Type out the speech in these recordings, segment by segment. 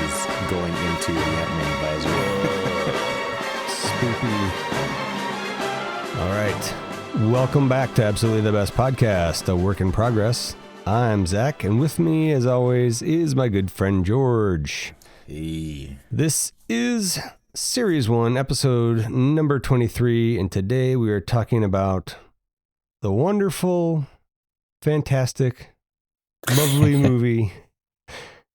is going into the Ant-Man advisory. Spooky. All right. Welcome back to Absolutely the Best Podcast, a work in progress. I'm Zach, and with me, as always, is my good friend George. Hey. This is Series 1, episode number 23, and today we are talking about the wonderful, fantastic, lovely movie,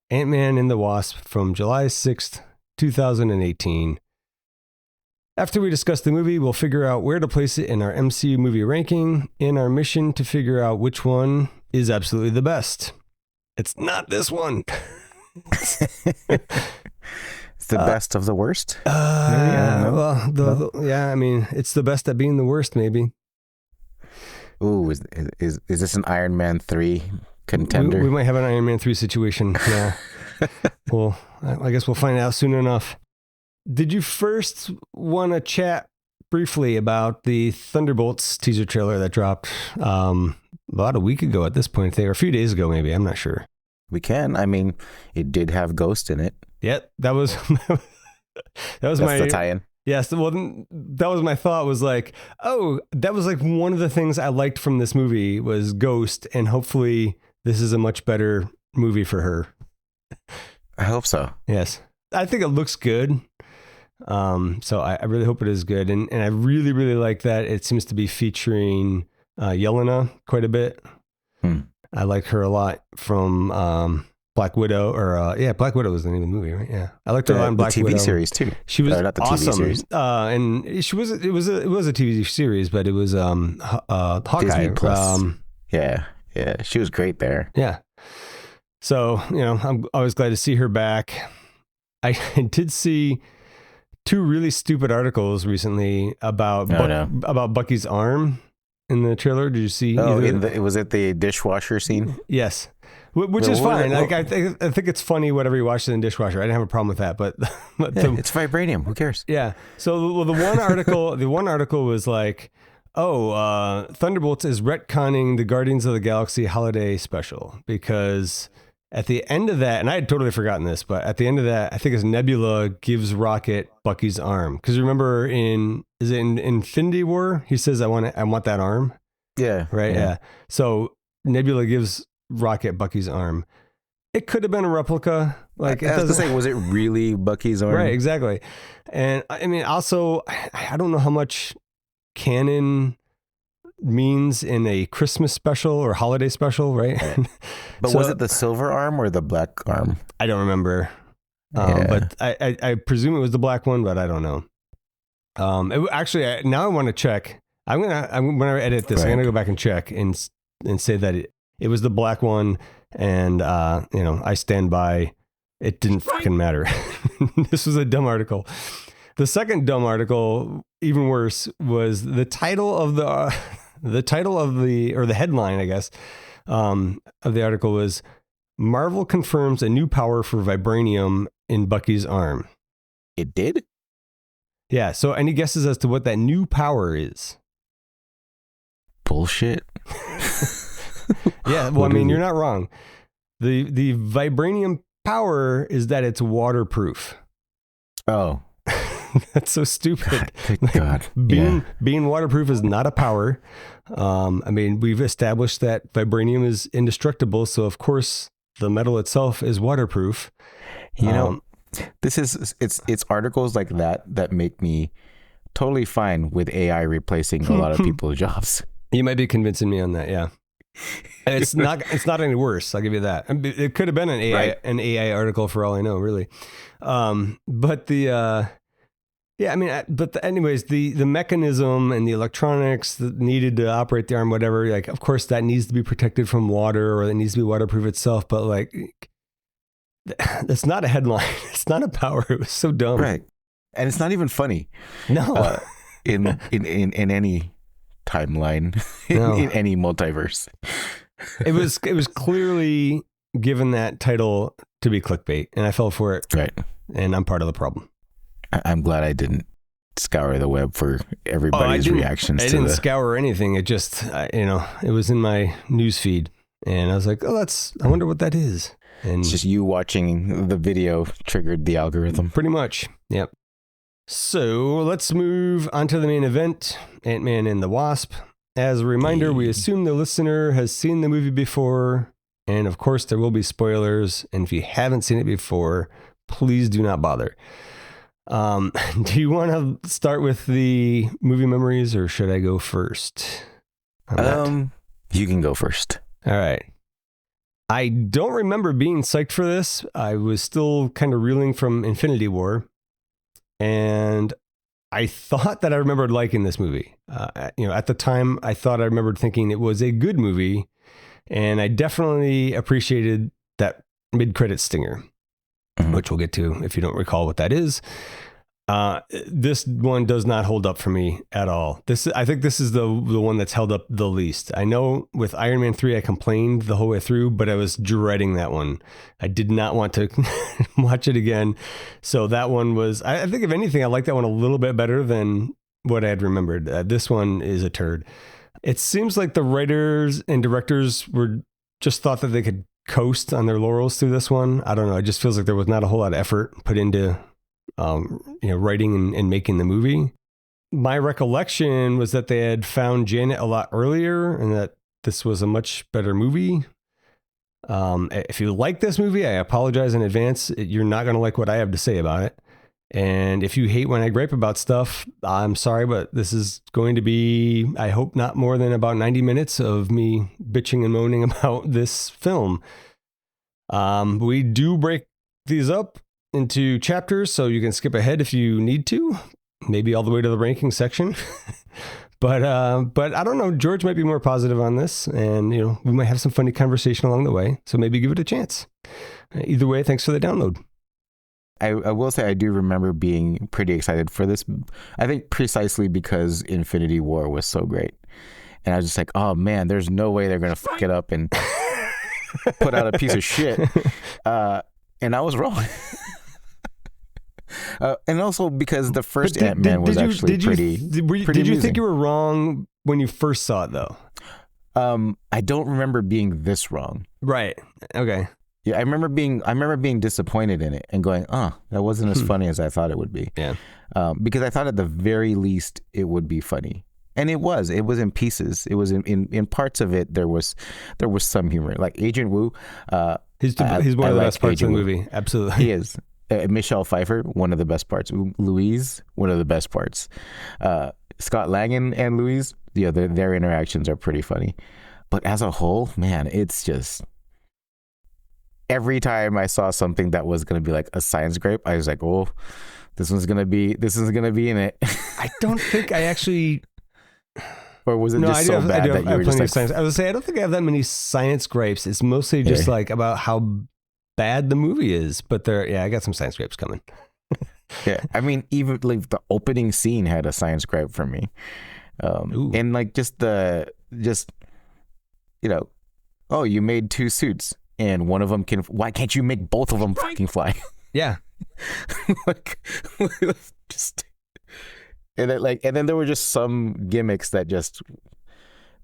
Ant-Man and the Wasp from July 6th, 2018. After we discuss the movie, we'll figure out where to place it in our MCU movie ranking in our mission to figure out which one is absolutely the best. It's not this one. It's the best of the worst? Maybe, I don't know. Yeah, I mean, it's the best at being the worst, maybe. Ooh, is this an Iron Man 3 contender? We might have an Iron Man 3 situation. Yeah. Well, I guess we'll find out soon enough. Did you first want to chat briefly about the Thunderbolts teaser trailer that dropped about a week ago at this point, or a few days ago maybe, I'm not sure. We can. I mean, it did have Ghost in it. Yeah, that was That's the tie-in. Yes, well, that was my thought, was like, oh, that was like one of the things I liked from this movie was Ghost, and hopefully this is a much better movie for her. I hope so. Yes. I think it looks good. So I really hope it is good. And I really, really like that it seems to be featuring Yelena quite a bit. I like her a lot from Black Widow, Black Widow was the name of the movie, right? Yeah. I liked her a lot in Black Widow. The TV series too. She was not the awesome. TV series. And it was a TV series, but it was Hawkeye. Disney Plus. Yeah. She was great there. Yeah. So, I'm always glad to see her back. I did see two really stupid articles recently about Bucky's arm in the trailer. Did you see? Was it the dishwasher scene? Yes, which is fine. I think it's funny whatever you watch it in the dishwasher. I didn't have a problem with that, but it's vibranium. Who cares? Yeah. So the one article was like, Thunderbolts is retconning the Guardians of the Galaxy holiday special because at the end of that, and I had totally forgotten this, but at the end of that, I think it's Nebula gives Rocket Bucky's arm. Because remember in Infinity War, he says, I want that arm. Yeah. Right? Yeah. So Nebula gives Rocket Bucky's arm. It could have been a replica. Like, I was gonna say, was it really Bucky's arm? Right, exactly. And I mean, also, I don't know how much canon means in a Christmas special or holiday special, right? But was it the silver arm or the black arm? I don't remember. But I presume it was the black one, but I don't know. Actually, now I want to check. When I edit this, I'm gonna go back and check and say that it was the black one, and I stand by. It didn't fucking matter. This was a dumb article. The second dumb article, even worse, was the title of the headline, I guess, of the article was Marvel confirms a new power for vibranium in Bucky's arm. It did? Yeah. So any guesses as to what that new power is? Bullshit. Yeah. Well, I mean, you're not wrong. The vibranium power is that it's waterproof. Oh. That's so stupid. God. Being waterproof is not a power. I mean, we've established that vibranium is indestructible, so of course the metal itself is waterproof. It's articles like that make me totally fine with AI replacing a lot of people's jobs. You might be convincing me on that, yeah. It's not any worse. I'll give you that. It could have been an AI article for all I know, really. But the anyways, the mechanism and the electronics that needed to operate the arm, whatever, like, of course that needs to be protected from water, or it needs to be waterproof itself. But like, that's not a headline. It's not a power. It was so dumb. Right. And it's not even funny. No. In any timeline, in any multiverse. It was clearly given that title to be clickbait, and I fell for it. Right. And I'm part of the problem. I'm glad I didn't scour the web for everybody's reactions. I didn't scour anything. It just, it was in my news feed, and I was like, I wonder what that is. And It's just you watching the video triggered the algorithm. pretty much. Yep. So let's move on to the main event, Ant-Man and the Wasp. As a reminder, we assume the listener has seen the movie before, and of course there will be spoilers, and if you haven't seen it before, please do not bother. Do you want to start with the movie memories, or should I go first on that? You can go first. All right. I don't remember being psyched for this. I was still kind of reeling from Infinity War, and I thought that I remembered liking this movie. At the time, I thought I remembered thinking it was a good movie, and I definitely appreciated that mid-credit stinger, which we'll get to if you don't recall what that is. This one does not hold up for me at all. I think this is the one that's held up the least. I know with Iron Man 3, I complained the whole way through, but I was dreading that one. I did not want to watch it again. So that one was, I think if anything, I like that one a little bit better than what I had remembered. This one is a turd. It seems like the writers and directors just thought that they could coast on their laurels through this one. I don't know. It just feels like there was not a whole lot of effort put into writing and making the movie. My recollection was that they had found Janet a lot earlier and that this was a much better movie. If you like this movie, I apologize in advance. You're not going to like what I have to say about it. And if you hate when I gripe about stuff, I'm sorry, but this is going to be, I hope, not more than about 90 minutes of me bitching and moaning about this film. We do break these up into chapters, so you can skip ahead if you need to, maybe all the way to the ranking section. But I don't know. George might be more positive on this, and we might have some funny conversation along the way. So maybe give it a chance. Either way, thanks for the download. I will say I do remember being pretty excited for this. I think precisely because Infinity War was so great, and I was just like, oh man, there's no way they're gonna fuck it up and put out a piece of shit. And I was wrong. And also because the first Ant-Man was actually pretty Did you think you were wrong when you first saw it, though? I don't remember being this wrong. Right. Okay. Yeah, I remember being disappointed in it and going, oh, that wasn't as funny as I thought it would be. Yeah. Because I thought at the very least it would be funny. And it was in pieces. It was in parts of it. There was some humor. Like Agent Woo. He's one of the best parts of the movie. Absolutely. He is. Michelle Pfeiffer, one of the best parts. Louise, one of the best parts. Scott Lang and Louise, their interactions are pretty funny. But as a whole, man, it's just every time I saw something that was going to be like a science grape, I was like, oh, this is going to be in it. I don't think I actually. Or was it just so bad that you were just like... Science. I would say I don't think I have that many science grapes. It's mostly just like about how bad the movie is. But I got some science grapes coming. Yeah, I mean, even like the opening scene had a science gripe for me. And like oh, you made two suits and one of them can. Why can't you make both of them fucking fly? Yeah. And then there were just some gimmicks that just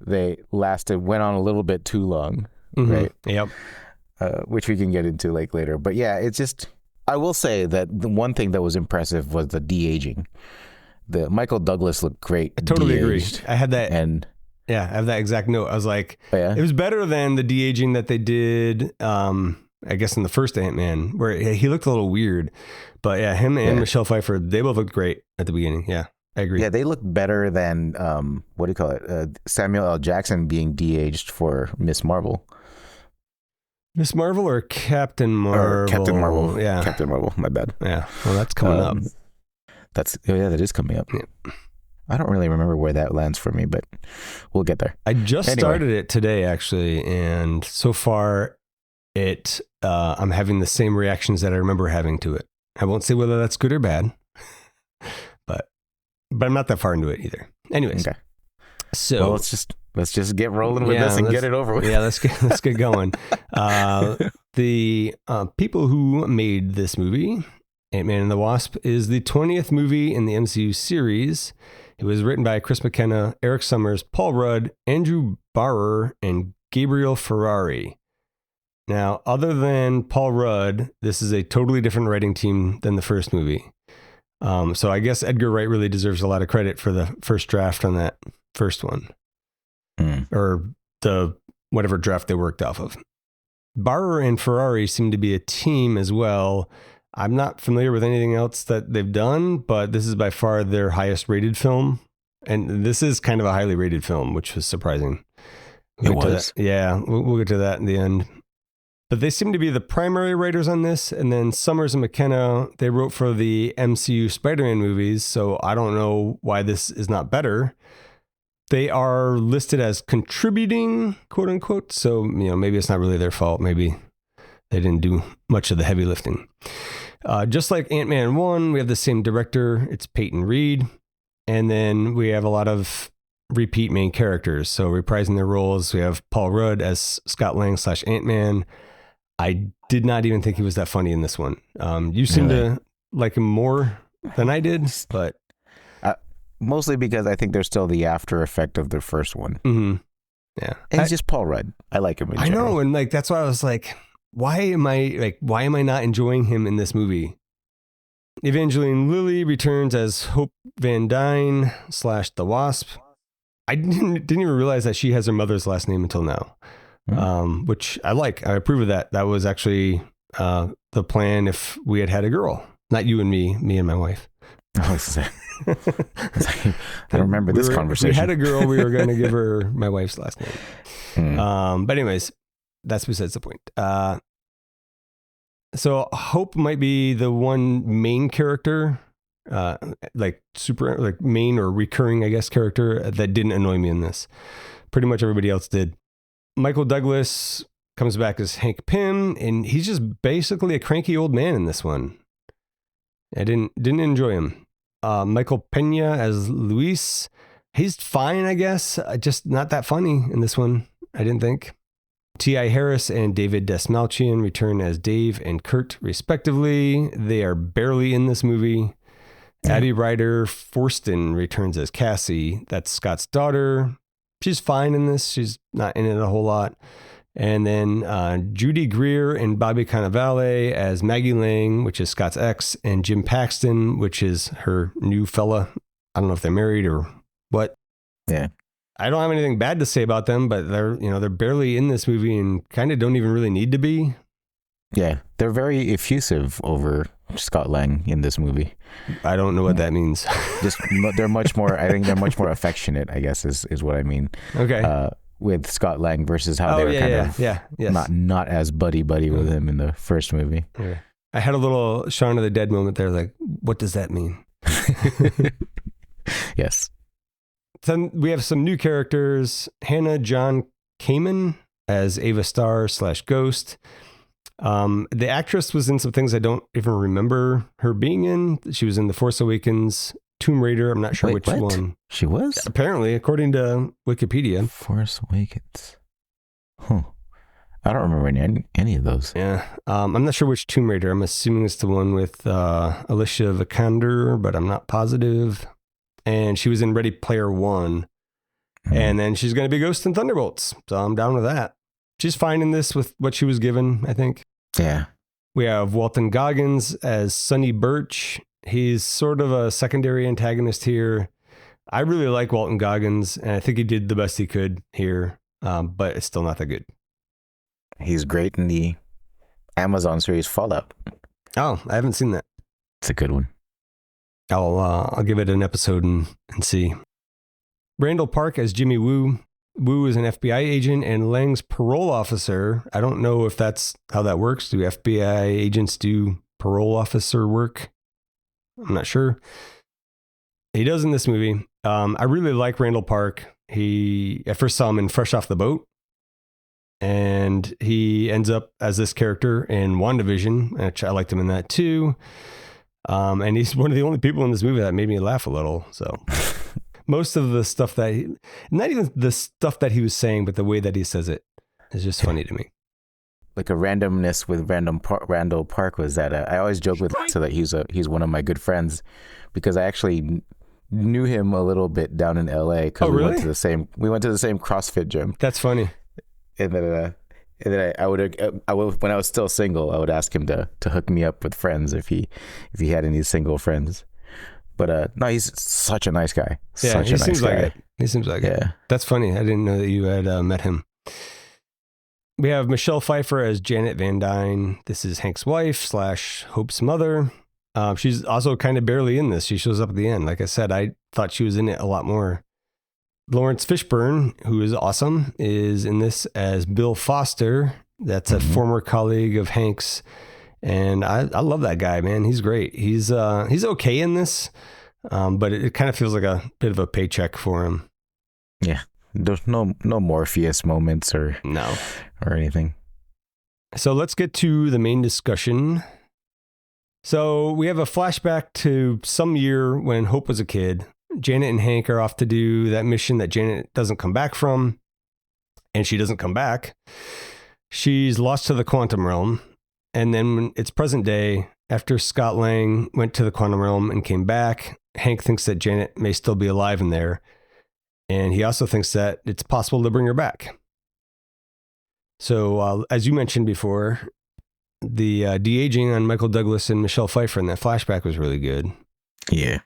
went on a little bit too long, right? Yep. Which we can get into like later. But yeah, it's just, I will say that the one thing that was impressive was the de-aging. The Michael Douglas looked great. I totally de-aged. agree. I had that. And yeah, I have that exact note. I was like, yeah. It was better than the de-aging that they did, I guess in the first Ant-Man, where he looked a little weird. But yeah, him and Michelle Pfeiffer, they both looked great at the beginning. Yeah, I agree. Yeah, they look better than, what do you call it? Samuel L. Jackson being de-aged for Miss Marvel. Miss Marvel or Captain Marvel? Or Captain Marvel. Yeah. Captain Marvel, my bad. Yeah, well, that's coming up. That is coming up. Yeah. I don't really remember where that lands for me, but we'll get there. I just started it today, actually, and so far, I'm having the same reactions that I remember having to it. I won't say whether that's good or bad, but I'm not that far into it either. Anyways, okay. So well, let's just get rolling with this and get it over with. Yeah, let's get going. The people who made this movie, Ant-Man and the Wasp, is the 20th movie in the MCU series. It was written by Chris McKenna, Eric Summers, Paul Rudd, Andrew Barrer, and Gabriel Ferrari. Now, other than Paul Rudd, this is a totally different writing team than the first movie. So I guess Edgar Wright really deserves a lot of credit for the first draft on that first one. Or the whatever draft they worked off of. Barrer and Ferrari seem to be a team as well. I'm not familiar with anything else that they've done, but this is by far their highest rated film. And this is kind of a highly rated film, which was surprising. It was. Yeah, we'll get to that in the end. But they seem to be the primary writers on this. And then Summers and McKenna, they wrote for the MCU Spider-Man movies. So I don't know why this is not better. They are listed as contributing, quote unquote. So, maybe it's not really their fault. Maybe they didn't do much of the heavy lifting. Just like Ant-Man 1, we have the same director. It's Peyton Reed. And then we have a lot of repeat main characters. So reprising their roles, we have Paul Rudd as Scott Lang / Ant-Man. I did not even think he was that funny in this one. You seem to like him more than I did, but mostly because I think there's still the after effect of the first one. Mm-hmm. Yeah, and he's just Paul Rudd. I like him. I know, and that's why I was like, why am I not enjoying him in this movie? Evangeline Lilly returns as Hope Van Dyne / The Wasp. I didn't even realize that she has her mother's last name until now. Which I like. I approve of that. That was actually the plan if we had a girl. Not you and me and my wife. I remember this conversation. We had a girl, we were going to give her my wife's last name. But anyways, that's besides the point. So Hope might be the one main character, super main or recurring, I guess, character that didn't annoy me in this. Pretty much everybody else did. Michael Douglas comes back as Hank Pym, and he's just basically a cranky old man in this one. I didn't enjoy him. Michael Pena as Luis. He's fine, I guess. Just not that funny in this one, I didn't think. T.I. Harris and David Dastmalchian return as Dave and Kurt, respectively. They are barely in this movie. Yeah. Abby Ryder Forston returns as Cassie. That's Scott's daughter. She's fine in this. She's not in it a whole lot. And then Judy Greer and Bobby Cannavale as Maggie Lang, which is Scott's ex, and Jim Paxton, which is her new fella. I don't know if they're married or what. Yeah. I don't have anything bad to say about them, but they're barely in this movie and kind of don't even really need to be. Yeah, they're very effusive over Scott Lang in this movie. I don't know what that means. Just they're much more. I think they're much more affectionate, I guess is what I mean. Okay. With Scott Lang versus how they were yes. not as buddy with him in the first movie. Yeah. I had a little Shaun of the Dead moment there. Like, what does that mean? Yes. Then we have some new characters. Hannah John Kamen as Ava Starr / Ghost. The actress was in some things I don't even remember her being in. She was in The Force Awakens, Tomb Raider. I'm not sure which one. She was? Apparently, according to Wikipedia. Force Awakens. Huh. I don't remember any of those. Yeah. I'm not sure which Tomb Raider. I'm assuming it's the one with Alicia Vikander, but I'm not positive. And she was in Ready Player One. And then she's going to be Ghost in Thunderbolts. So I'm down with that. She's fine in this with what she was given, I think. Yeah. We have Walton Goggins as Sonny Birch. He's sort of a secondary antagonist here. I really like Walton Goggins, and I think he did the best he could here, but it's still not that good. He's great in the Amazon series Fallout. Oh, I haven't seen that. It's a good one. I'll give it an episode and see. Randall Park as Jimmy Woo. Woo is an FBI agent and Lang's parole officer. I don't know if that's how that works. Do FBI agents do parole officer work? I'm not sure. He does in this movie. I really like Randall Park. I first saw him in Fresh Off the Boat, and he ends up as this character in WandaVision, which I liked him in that too. And he's one of the only people in this movie that made me laugh a little. So most of the stuff not even the stuff that he was saying, but the way that he says it is just funny to me. Like a randomness with Randall Park was that I always joke with so that he's one of my good friends because I actually knew him a little bit down in LA because we went to the same CrossFit gym. That's funny. And then And then I would when I was still single, I would ask him to hook me up with friends if he had any single friends. But no, he's such a nice guy. Yeah, Such he a nice seems guy. like it. He seems like it. Yeah. That's funny. I didn't know that you had met him. We have Michelle Pfeiffer as Janet Van Dyne. This is Hank's wife / Hope's mother. She's also kind of barely in this. She shows up at the end. Like I said, I thought she was in it a lot more. Lawrence Fishburne, who is awesome, is in this as Bill Foster. That's a former colleague of Hank's. And I love that guy, man. He's great. He's okay in this, but it kind of feels like a bit of a paycheck for him. Yeah. There's no Morpheus moments or anything. So let's get to the main discussion. So we have a flashback to some year when Hope was a kid. Janet and Hank are off to do that mission that Janet doesn't come back from, and she doesn't come back. She's lost to the quantum realm. And then when it's present day, after Scott Lang went to the quantum realm and came back, Hank thinks that Janet may still be alive in there. And he also thinks that it's possible to bring her back. So as you mentioned before, the de-aging on Michael Douglas and Michelle Pfeiffer in that flashback was really good. Yeah.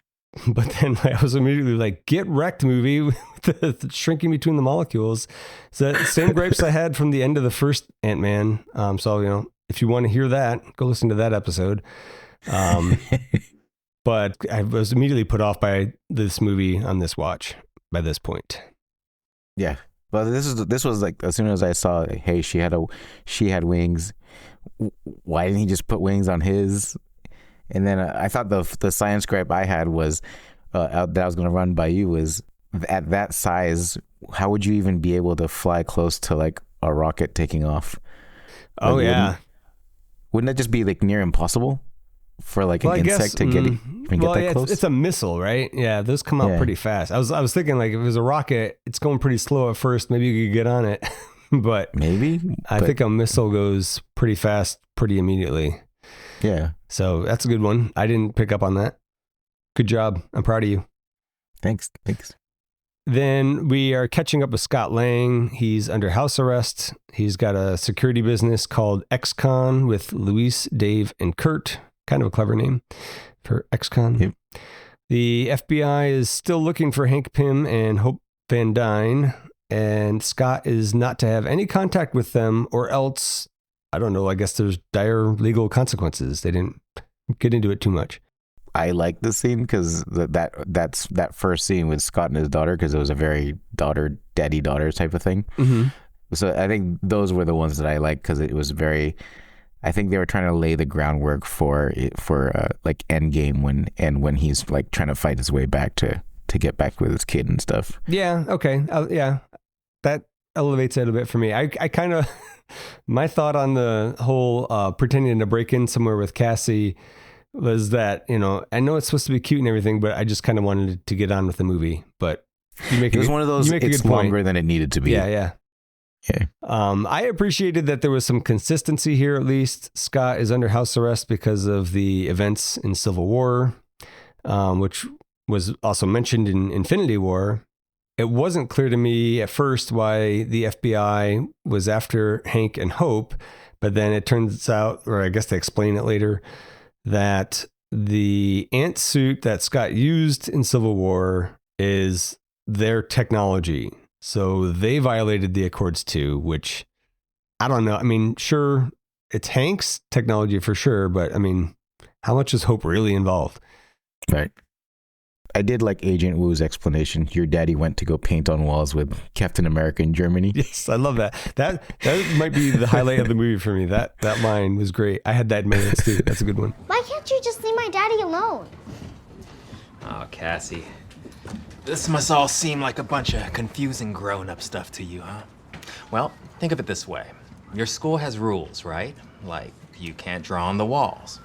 But then I was immediately like, get wrecked movie with the shrinking between the molecules. It's the same gripes I had from the end of the first Ant-Man. So, if you want to hear that, go listen to that episode. But I was immediately put off by this movie on this watch by this point. Yeah. Well, this was like, as soon as I saw, hey, she had wings. Why didn't he just put wings on his? And then I thought the science gripe I had was that I was going to run by you was at that size, how would you even be able to fly close to like a rocket taking off? Oh, yeah. Wouldn't that just be like near impossible for like an insect to get that close? It's a missile, right? Yeah, those come out pretty fast. I was thinking like if it was a rocket, it's going pretty slow at first. Maybe you could get on it, but I think a missile goes pretty fast, pretty immediately. Yeah. So that's a good one. I didn't pick up on that. Good job. I'm proud of you. Thanks. Then we are catching up with Scott Lang. He's under house arrest. He's got a security business called XCon with Luis, Dave, and Kurt. Kind of a clever name for XCon. Yep. The FBI is still looking for Hank Pym and Hope Van Dyne, and Scott is not to have any contact with them or else, I don't know, I guess there's dire legal consequences. They didn't get into it too much. I like the scene because that's that first scene with Scott and his daughter, because it was a very daddy-daughter type of thing. Mm-hmm. So I think those were the ones that I liked because it was very, I think they were trying to lay the groundwork for like Endgame when he's like trying to fight his way back to get back with his kid and stuff. Yeah. Okay. Yeah. That elevates it a bit for me. I kind of, my thought on the whole pretending to break in somewhere with Cassie was that, I know it's supposed to be cute and everything, but I just kind of wanted to get on with the movie. But it was one of those, it's longer than it needed to be. Yeah. I appreciated that there was some consistency here, at least. Scott is under house arrest because of the events in Civil War, which was also mentioned in Infinity War. It wasn't clear to me at first why the FBI was after Hank and Hope, but then it turns out, or I guess they explain it later, that the ant suit that Scott used in Civil War is their technology. So they violated the Accords too, which I don't know. I mean, sure, it's Hank's technology for sure, but I mean, how much is Hope really involved? Right. I did like Agent Wu's explanation. Your daddy went to go paint on walls with Captain America in Germany. Yes, I love that. That might be the highlight of the movie for me. That line was great. I had that in my notes too. That's a good one. Why can't you just leave my daddy alone? Oh, Cassie. This must all seem like a bunch of confusing grown-up stuff to you, huh? Well, think of it this way. Your school has rules, right? Like, you can't draw on the walls.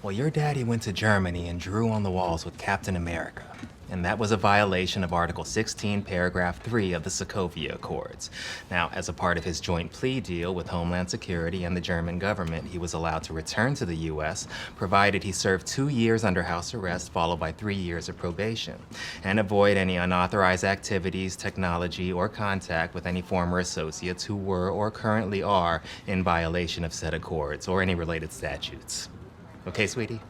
Well, your daddy went to Germany and drew on the walls with Captain America. and that was a violation of Article 16, Paragraph 3 of the Sokovia Accords. Now, as a part of his joint plea deal with Homeland Security and the German government, he was allowed to return to the U.S., provided he served 2 years under house arrest, followed by 3 years of probation, and avoid any unauthorized activities, technology, or contact with any former associates who were or currently are in violation of said accords or any related statutes. Okay, sweetie?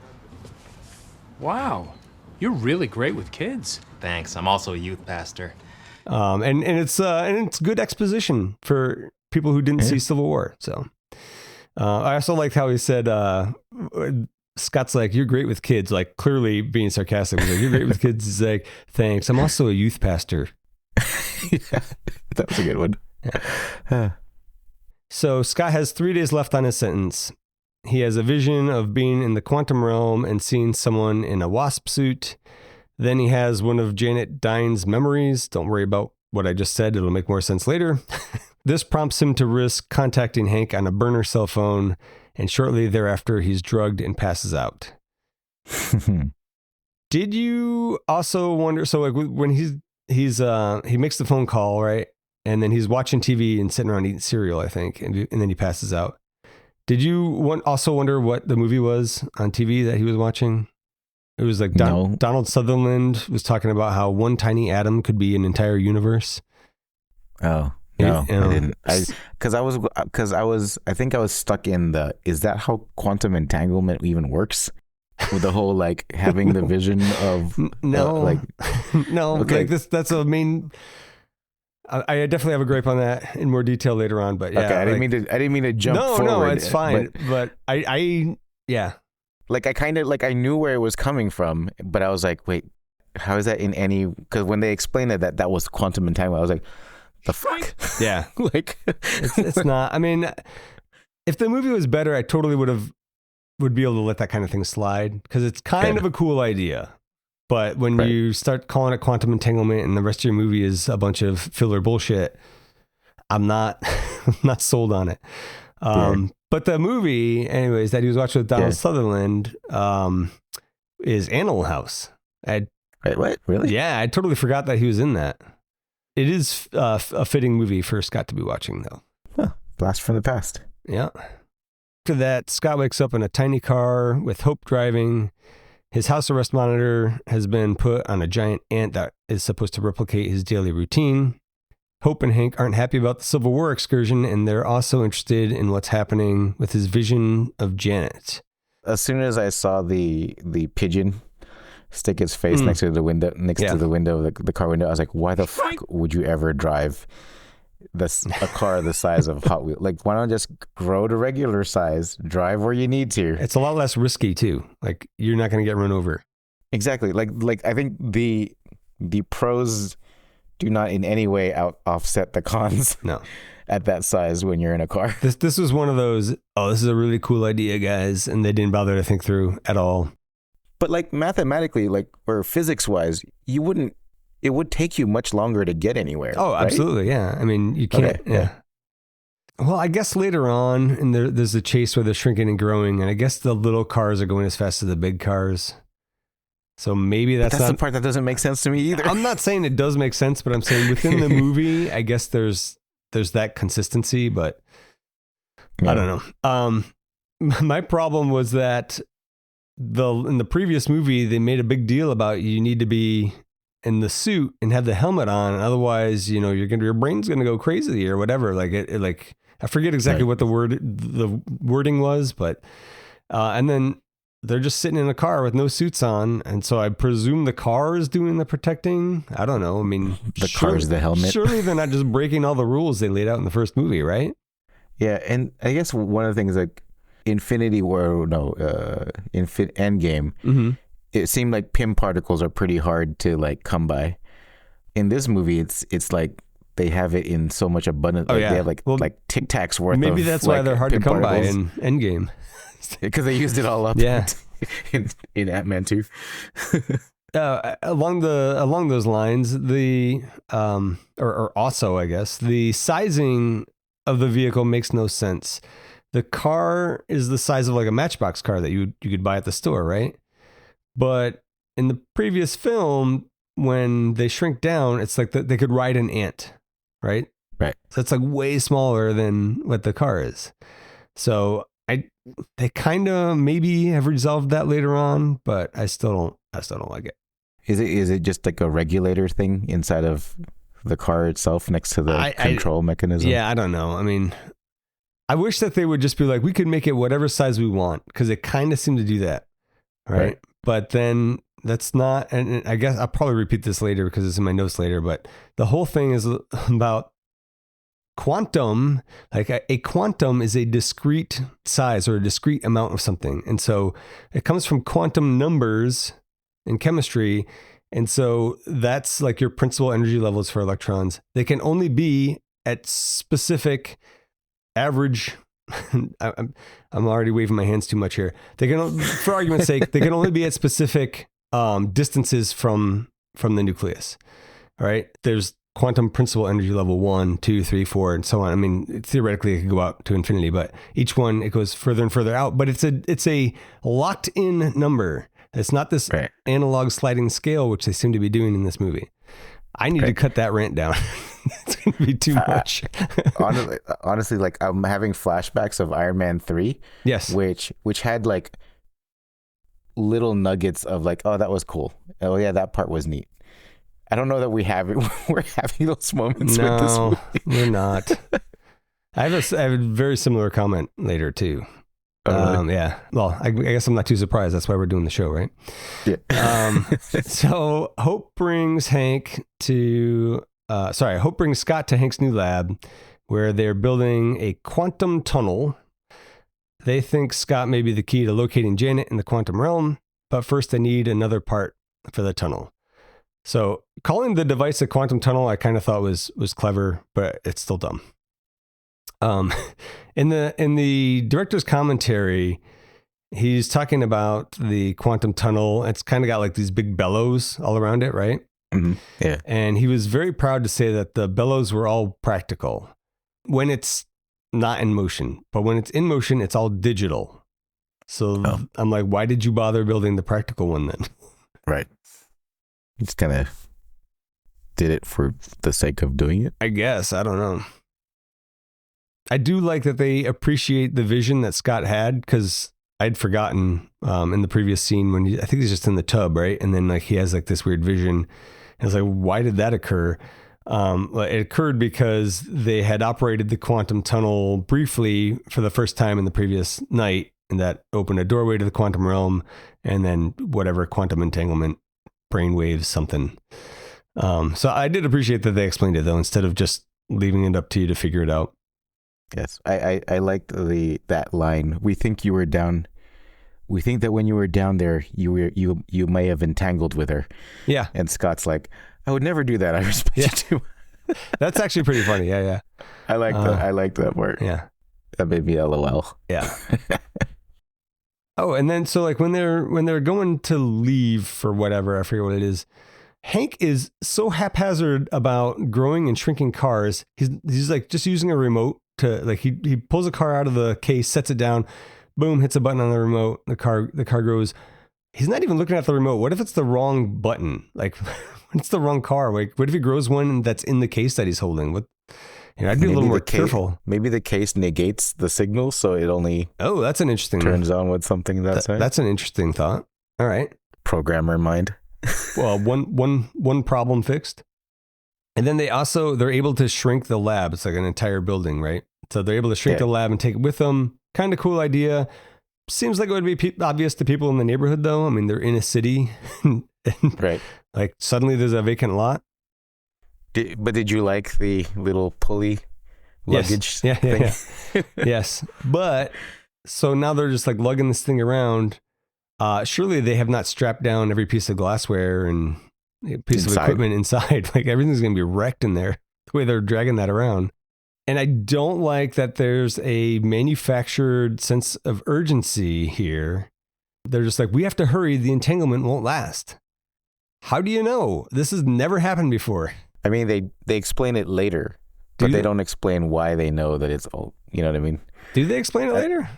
Wow, you're really great with kids. Thanks. I'm also a youth pastor. And it's good exposition for people who didn't see Civil War. So I also liked how he said, Scott's like, you're great with kids, like clearly being sarcastic. He's like, you're great with kids. He's like, thanks. I'm also a youth pastor. Yeah, that was a good one. Yeah. So Scott has 3 days left on his sentence. He has a vision of being in the quantum realm and seeing someone in a wasp suit. Then he has one of Janet Dine's memories. Don't worry about what I just said. It'll make more sense later. This prompts him to risk contacting Hank on a burner cell phone, and shortly thereafter, he's drugged and passes out. Did you also wonder, so like when he makes the phone call, right? And then he's watching TV and sitting around eating cereal, I think, and then he passes out. Did you also wonder what the movie was on TV that he was watching? It was like No. Donald Sutherland was talking about how one tiny atom could be an entire universe. Oh, no, You know, I didn't. I think I was stuck in is that how quantum entanglement even works? With the whole, like, having the vision of, no, no, okay. like that's a main. I definitely have a gripe on that in more detail later on, but yeah. Okay, I didn't mean to jump forward. No, it's fine. But I yeah. Like, I kind of, like, I knew where it was coming from, but I was like, wait, how is that in any, because when they explained that was quantum entanglement, I was like, the fuck? Yeah. Like, It's not, I mean, if the movie was better, I totally would be able to let that kind of thing slide, because it's kind of a cool idea. But when you start calling it quantum entanglement and the rest of your movie is a bunch of filler bullshit, I'm not sold on it. But the movie, anyways, that he was watching with Donald Sutherland is Animal House. Wait, what? Really? Yeah, I totally forgot that he was in that. It is a fitting movie for Scott to be watching, though. Huh. Blast from the past. Yeah. After that, Scott wakes up in a tiny car with Hope driving. His house arrest monitor has been put on a giant ant that is supposed to replicate his daily routine. Hope and Hank aren't happy about the Civil War excursion, and they're also interested in what's happening with his vision of Janet. As soon as I saw the pigeon stick its face next to the window, the car window, I was like, why the fuck would you ever drive a car the size of Hot Wheels? Like, why not just grow to regular size, drive where you need to? It's a lot less risky too. Like, you're not going to get run over. Exactly. Like I think the pros do not in any way offset the cons. No. At that size when you're in a car. This was one of those, this is a really cool idea, guys, and they didn't bother to think through at all. But like mathematically, like, or physics wise, it would take you much longer to get anywhere. Oh, right? absolutely. Yeah. I mean, you can't. Okay, yeah. Well, I guess later on, and there's a chase where they're shrinking and growing, and I guess the little cars are going as fast as the big cars. So maybe that's the part that doesn't make sense to me either. I'm not saying it does make sense, but I'm saying within the movie, I guess there's that consistency, but I don't know. My problem was that in the previous movie, they made a big deal about you need to be in the suit and have the helmet on, and otherwise, your brain's gonna go crazy or whatever. Like like I forget exactly what the wording was, but and then they're just sitting in a car with no suits on, and so I presume the car is doing the protecting. I don't know. I mean, the car's the helmet. Surely they're not just breaking all the rules they laid out in the first movie, right? Yeah, and I guess one of the things, like Endgame, it seemed like Pym particles are pretty hard to like come by. In this movie, it's like they have it in so much abundance. They have like Tic Tacs worth. Maybe of, that's why they're hard to come by in Endgame. Because they used it all up. Yeah. in Ant-Man 2. Along those lines, or also, I guess, the sizing of the vehicle makes no sense. The car is the size of like a Matchbox car that you could buy at the store, right? But in the previous film, when they shrink down, it's like they could ride an ant, right? Right. So it's like way smaller than what the car is. So they kind of maybe have resolved that later on, but I still don't like it. Is it just like a regulator thing inside of the car itself next to the control mechanism? Yeah, I don't know. I mean, I wish that they would just be like, we could make it whatever size we want, because they kind of seem to do that, right? But then that's not, and I guess I'll probably repeat this later because it's in my notes later, but the whole thing is about quantum. Like a quantum is a discrete size or a discrete amount of something. And so it comes from quantum numbers in chemistry. And so that's like your principal energy levels for electrons. They can only be at specific average. I'm already waving my hands too much here. They can, for argument's sake, they can only be at specific distances from the nucleus. All right. There's quantum principal energy level 1, 2, 3, 4, and so on. I mean, theoretically, it could go out to infinity, but each one, it goes further and further out. But it's a locked in number. It's not this analog sliding scale, which they seem to be doing in this movie. I need to cut that rant down. It's going to be too much. honestly, like I'm having flashbacks of Iron Man 3. Yes. Which had like little nuggets of like, oh, that was cool. Oh yeah, that part was neat. I don't know that we're having those moments with this movie. We're not. I have a very similar comment later too. Oh, really? Yeah. Well, I guess I'm not too surprised. That's why we're doing the show, right? Yeah. So Hope brings Scott to Hank's new lab, where they're building a quantum tunnel. They think Scott may be the key to locating Janet in the quantum realm, but first they need another part for the tunnel. So calling the device a quantum tunnel, I kind of thought was clever, but it's still dumb. In the director's commentary, he's talking about the quantum tunnel. It's kind of got like these big bellows all around it, right? Mm-hmm. Yeah. And he was very proud to say that the bellows were all practical when it's not in motion, but when it's in motion, it's all digital. So I'm like, why did you bother building the practical one then? Right. You just kind of did it for the sake of doing it. I guess. I don't know. I do like that they appreciate the vision that Scott had, because I'd forgotten in the previous scene when I think he's just in the tub, right? And then like he has like this weird vision. And it's like, why did that occur? It occurred because they had operated the quantum tunnel briefly for the first time in the previous night, and that opened a doorway to the quantum realm, and then whatever quantum entanglement, brainwaves, something. So I did appreciate that they explained it though, instead of just leaving it up to you to figure it out. Yes, I liked that line. We think you were down. We think that when you were down there, you may have entangled with her. Yeah. And Scott's like, I would never do that. I respect you too. That's actually pretty funny. Yeah. I like that. I liked that part. Yeah. That made me LOL. Yeah. Oh, and then so like when they're going to leave for whatever, I forget what it is, Hank is so haphazard about growing and shrinking cars. He's like just using a remote to like he pulls a car out of the case, sets it down, boom, hits a button on the remote. The car grows. He's not even looking at the remote. What if it's the wrong button? Like, it's the wrong car. Like, what if he grows one that's in the case that he's holding? I'd be a little more careful. Maybe the case negates the signal, so it only that's an interesting turns on with something that's that's an interesting thought. All right, programmer mind. Well, one problem fixed. And then they're able to shrink the lab. It's like an entire building, right? So they're able to shrink the lab and take it with them. Kind of cool idea. Seems like it would be obvious to people in the neighborhood, though. I mean, they're in a city, and right? Like suddenly there's a vacant lot. But did you like the little pulley luggage thing? Yeah. Yes. But so now they're just like lugging this thing around. Surely they have not strapped down every piece of glassware and piece of equipment inside. Like everything's going to be wrecked in there the way they're dragging that around. And I don't like that there's a manufactured sense of urgency here. They're just like, we have to hurry. The entanglement won't last. How do you know? This has never happened before. I mean, they explain it later, but they don't explain why they know that it's all, you know what I mean? Do they explain it later?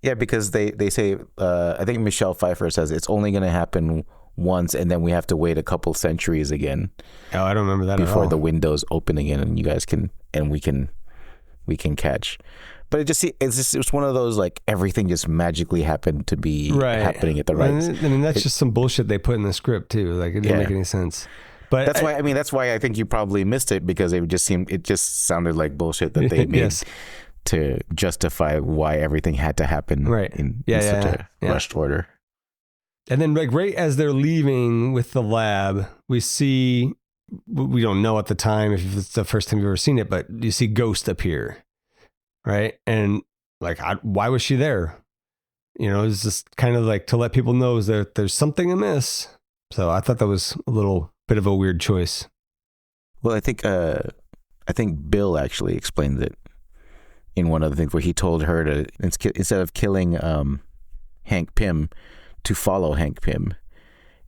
Yeah, because they say, I think Michelle Pfeiffer says it's only going to happen once, and then we have to wait a couple centuries again. Oh, I don't remember that before at all. the windows open again, and you guys can we can catch. But it's one of those like everything just magically happened to be happening at the right. I mean, that's just some bullshit they put in the script too. Like it didn't make any sense. But that's why I think you probably missed it, because it just sounded like bullshit that they made to justify why everything had to happen in such a rushed order. And then like right as they're leaving with the lab, we see, we don't know at the time if it's the first time you've ever seen it, but you see Ghost appear, right? And like, why was she there? You know, it's just kind of like to let people know that there's something amiss. So I thought that was a little bit of a weird choice. Well, I think Bill actually explained it in one of the things where he told her to, instead of killing Hank Pym, to follow Hank Pym.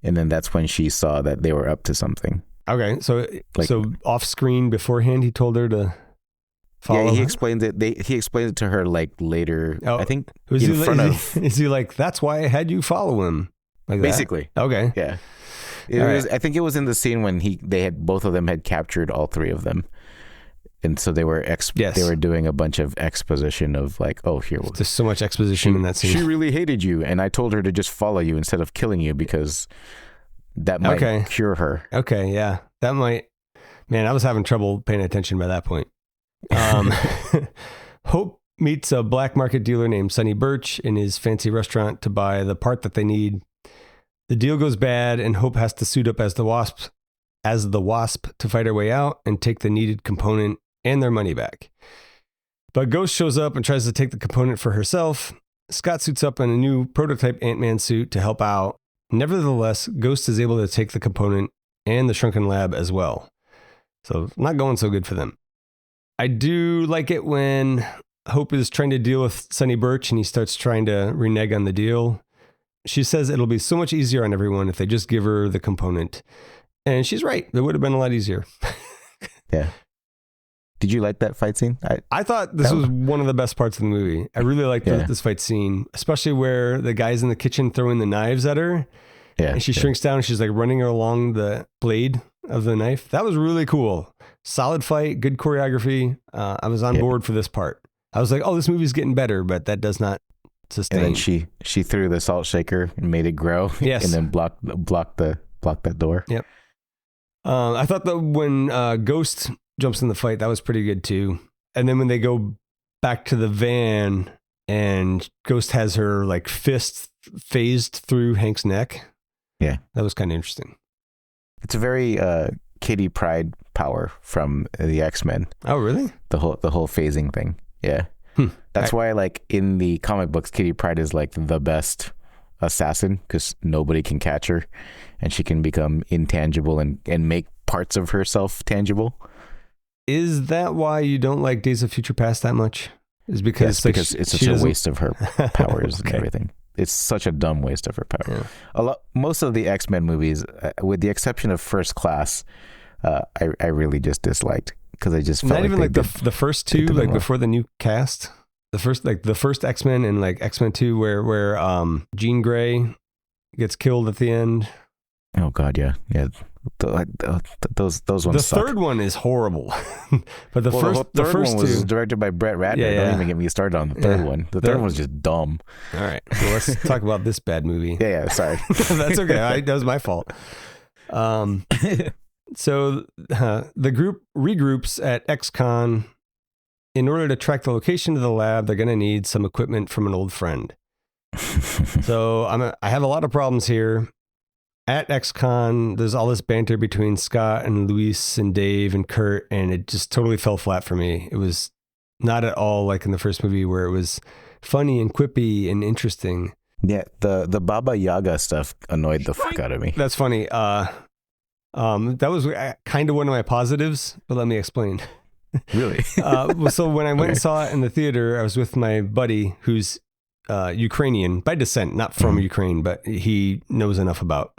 And then that's when she saw that they were up to something. Okay, so off screen beforehand, he told her to follow. Yeah, he explained it. He explained it to her like later. Oh, I think is he like, that's why I had you follow him? Like basically. That? Okay. Yeah. I think it was in the scene when both of them had captured all three of them, and so they were they were doing a bunch of exposition of like, oh, here there's so much exposition in that scene. She really hated you, and I told her to just follow you instead of killing you because that might cure her. Okay, yeah, that might. Man, I was having trouble paying attention by that point. Hope meets a black market dealer named Sonny Birch in his fancy restaurant to buy the part that they need. The deal goes bad, and Hope has to suit up as the Wasp to fight her way out and take the needed component and their money back. But Ghost shows up and tries to take the component for herself. Scott suits up in a new prototype Ant-Man suit to help out. Nevertheless, Ghost is able to take the component and the shrunken lab as well. So not going so good for them. I do like it when Hope is trying to deal with Sonny Birch and he starts trying to renege on the deal. She says it'll be so much easier on everyone if they just give her the component. And she's right. It would have been a lot easier. Yeah. Did you like that fight scene? I thought this was one of the best parts of the movie. I really liked this fight scene, especially where the guy's in the kitchen throwing the knives at her. Yeah. And she shrinks down and she's like running along the blade of the knife. That was really cool. Solid fight, good choreography. I was on board for this part. I was like, oh, this movie's getting better, but that does not sustain. And then she threw the salt shaker and made it grow. Yes. And then blocked that door. Yep. I thought that when Ghost jumps in the fight, that was pretty good too. And then when they go back to the van and Ghost has her like fist phased through Hank's neck. Yeah. That was kind of interesting. It's a very Kitty Pryde power from the X-Men. Oh, really? The whole phasing thing. Yeah. That's why like in the comic books, Kitty Pryde is like the best assassin because nobody can catch her and she can become intangible and make parts of herself tangible. Is that why you don't like Days of Future Past that much? Is because it's such a waste of her powers and everything. It's such a dumb waste of her power. Yeah. Most of the X-Men movies, with the exception of First Class, I really just disliked because I just felt not like even like the first two, like before the new cast. The first X-Men and like X-Men 2 where Jean Grey gets killed at the end. Oh God, yeah. Those ones. The suck. third one is horrible, but the first one was directed by Brett Ratner. Yeah. Don't even get me started on the third one. The third one was just dumb. All right, so let's talk about this bad movie. Yeah. Sorry, that's okay. That was my fault. So the group regroups at XCon. In order to track the location of the lab, they're going to need some equipment from an old friend. So I have a lot of problems here. At XCon, there's all this banter between Scott and Luis and Dave and Kurt, and it just totally fell flat for me. It was not at all like in the first movie where it was funny and quippy and interesting. Yeah, the Baba Yaga stuff annoyed the fuck out of me. That's funny. That was kind of one of my positives, but let me explain. Really? So when I went and saw it in the theater, I was with my buddy who's Ukrainian by descent, not from Ukraine, but he knows enough about.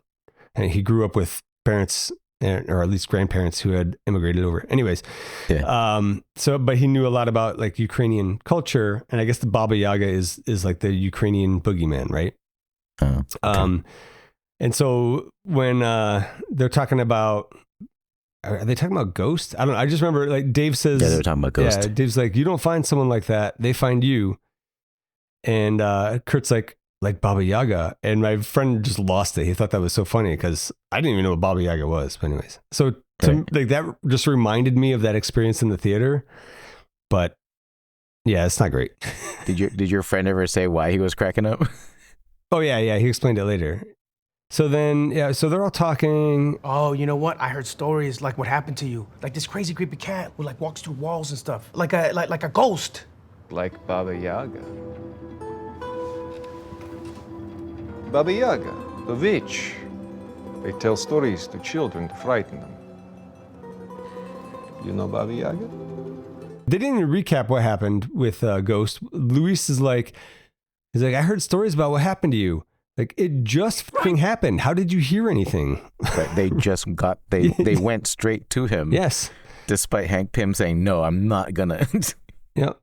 And he grew up with parents, or at least grandparents, who had immigrated over. Anyways, but he knew a lot about like Ukrainian culture, and I guess the Baba Yaga is like the Ukrainian boogeyman, right? Okay. And so when they're talking about, are they talking about Ghost? I don't know. I just remember like Dave says, Yeah, they're talking about Ghost. Yeah, Dave's like, you don't find someone like that. They find you. And Kurt's like Baba Yaga. And my friend just lost it. He thought that was so funny because I didn't even know what Baba Yaga was. But anyways, so like that just reminded me of that experience in the theater. But yeah, it's not great. Did your friend ever say why he was cracking up? Oh yeah. He explained it later. So then, so they're all talking. Oh, you know what? I heard stories like what happened to you. Like this crazy creepy cat who like walks through walls and stuff. Like a ghost. Like Baba Yaga. Baba Yaga, the witch. They tell stories to children to frighten them. You know Baba Yaga? They didn't even recap what happened with Ghost. Luis is like, I heard stories about what happened to you. Like, it just fucking happened. How did you hear anything? Right, they went straight to him. Yes. Despite Hank Pym saying, no, I'm not gonna. Yeah.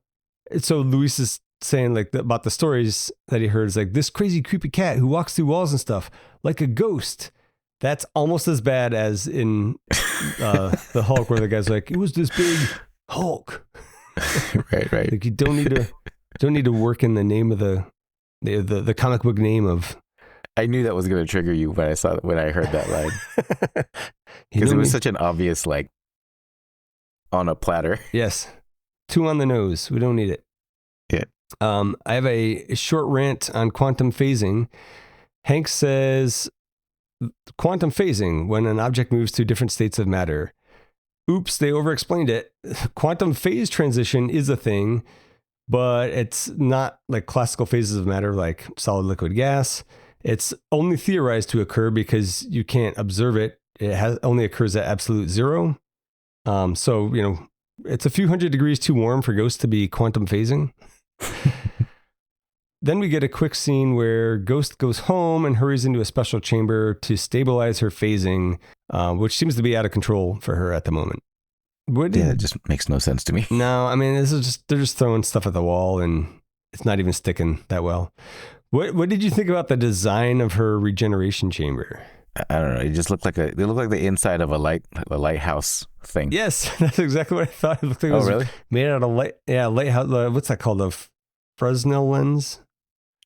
So Luis is saying like about the stories that he heard is like this crazy creepy cat who walks through walls and stuff like a ghost. That's almost as bad as in the Hulk where the guy's like, it was this big Hulk. Right. Like you don't need to work in the name of the comic book name of. I knew that was going to trigger you when I heard that line. Because it was such an obvious, like, on a platter. Yes. 2 on the nose. We don't need it. Yeah. I have a short rant on quantum phasing. Hank says, quantum phasing, when an object moves through different states of matter. Oops, they overexplained it. Quantum phase transition is a thing, but it's not like classical phases of matter like solid, liquid, gas. It's only theorized to occur because you can't observe it. It only occurs at absolute zero. So, it's a few hundred degrees too warm for Ghost to be quantum phasing. Then we get a quick scene where Ghost goes home and hurries into a special chamber to stabilize her phasing, which seems to be out of control for her at the moment. It just makes no sense to me. No, I mean, they're just throwing stuff at the wall and it's not even sticking that well. What did you think about the design of her regeneration chamber? I don't know. It just looked like the inside of a lighthouse thing. Yes, that's exactly what I thought. It looked like it was really? made out of lighthouse. What's that called? A Fresnel lens?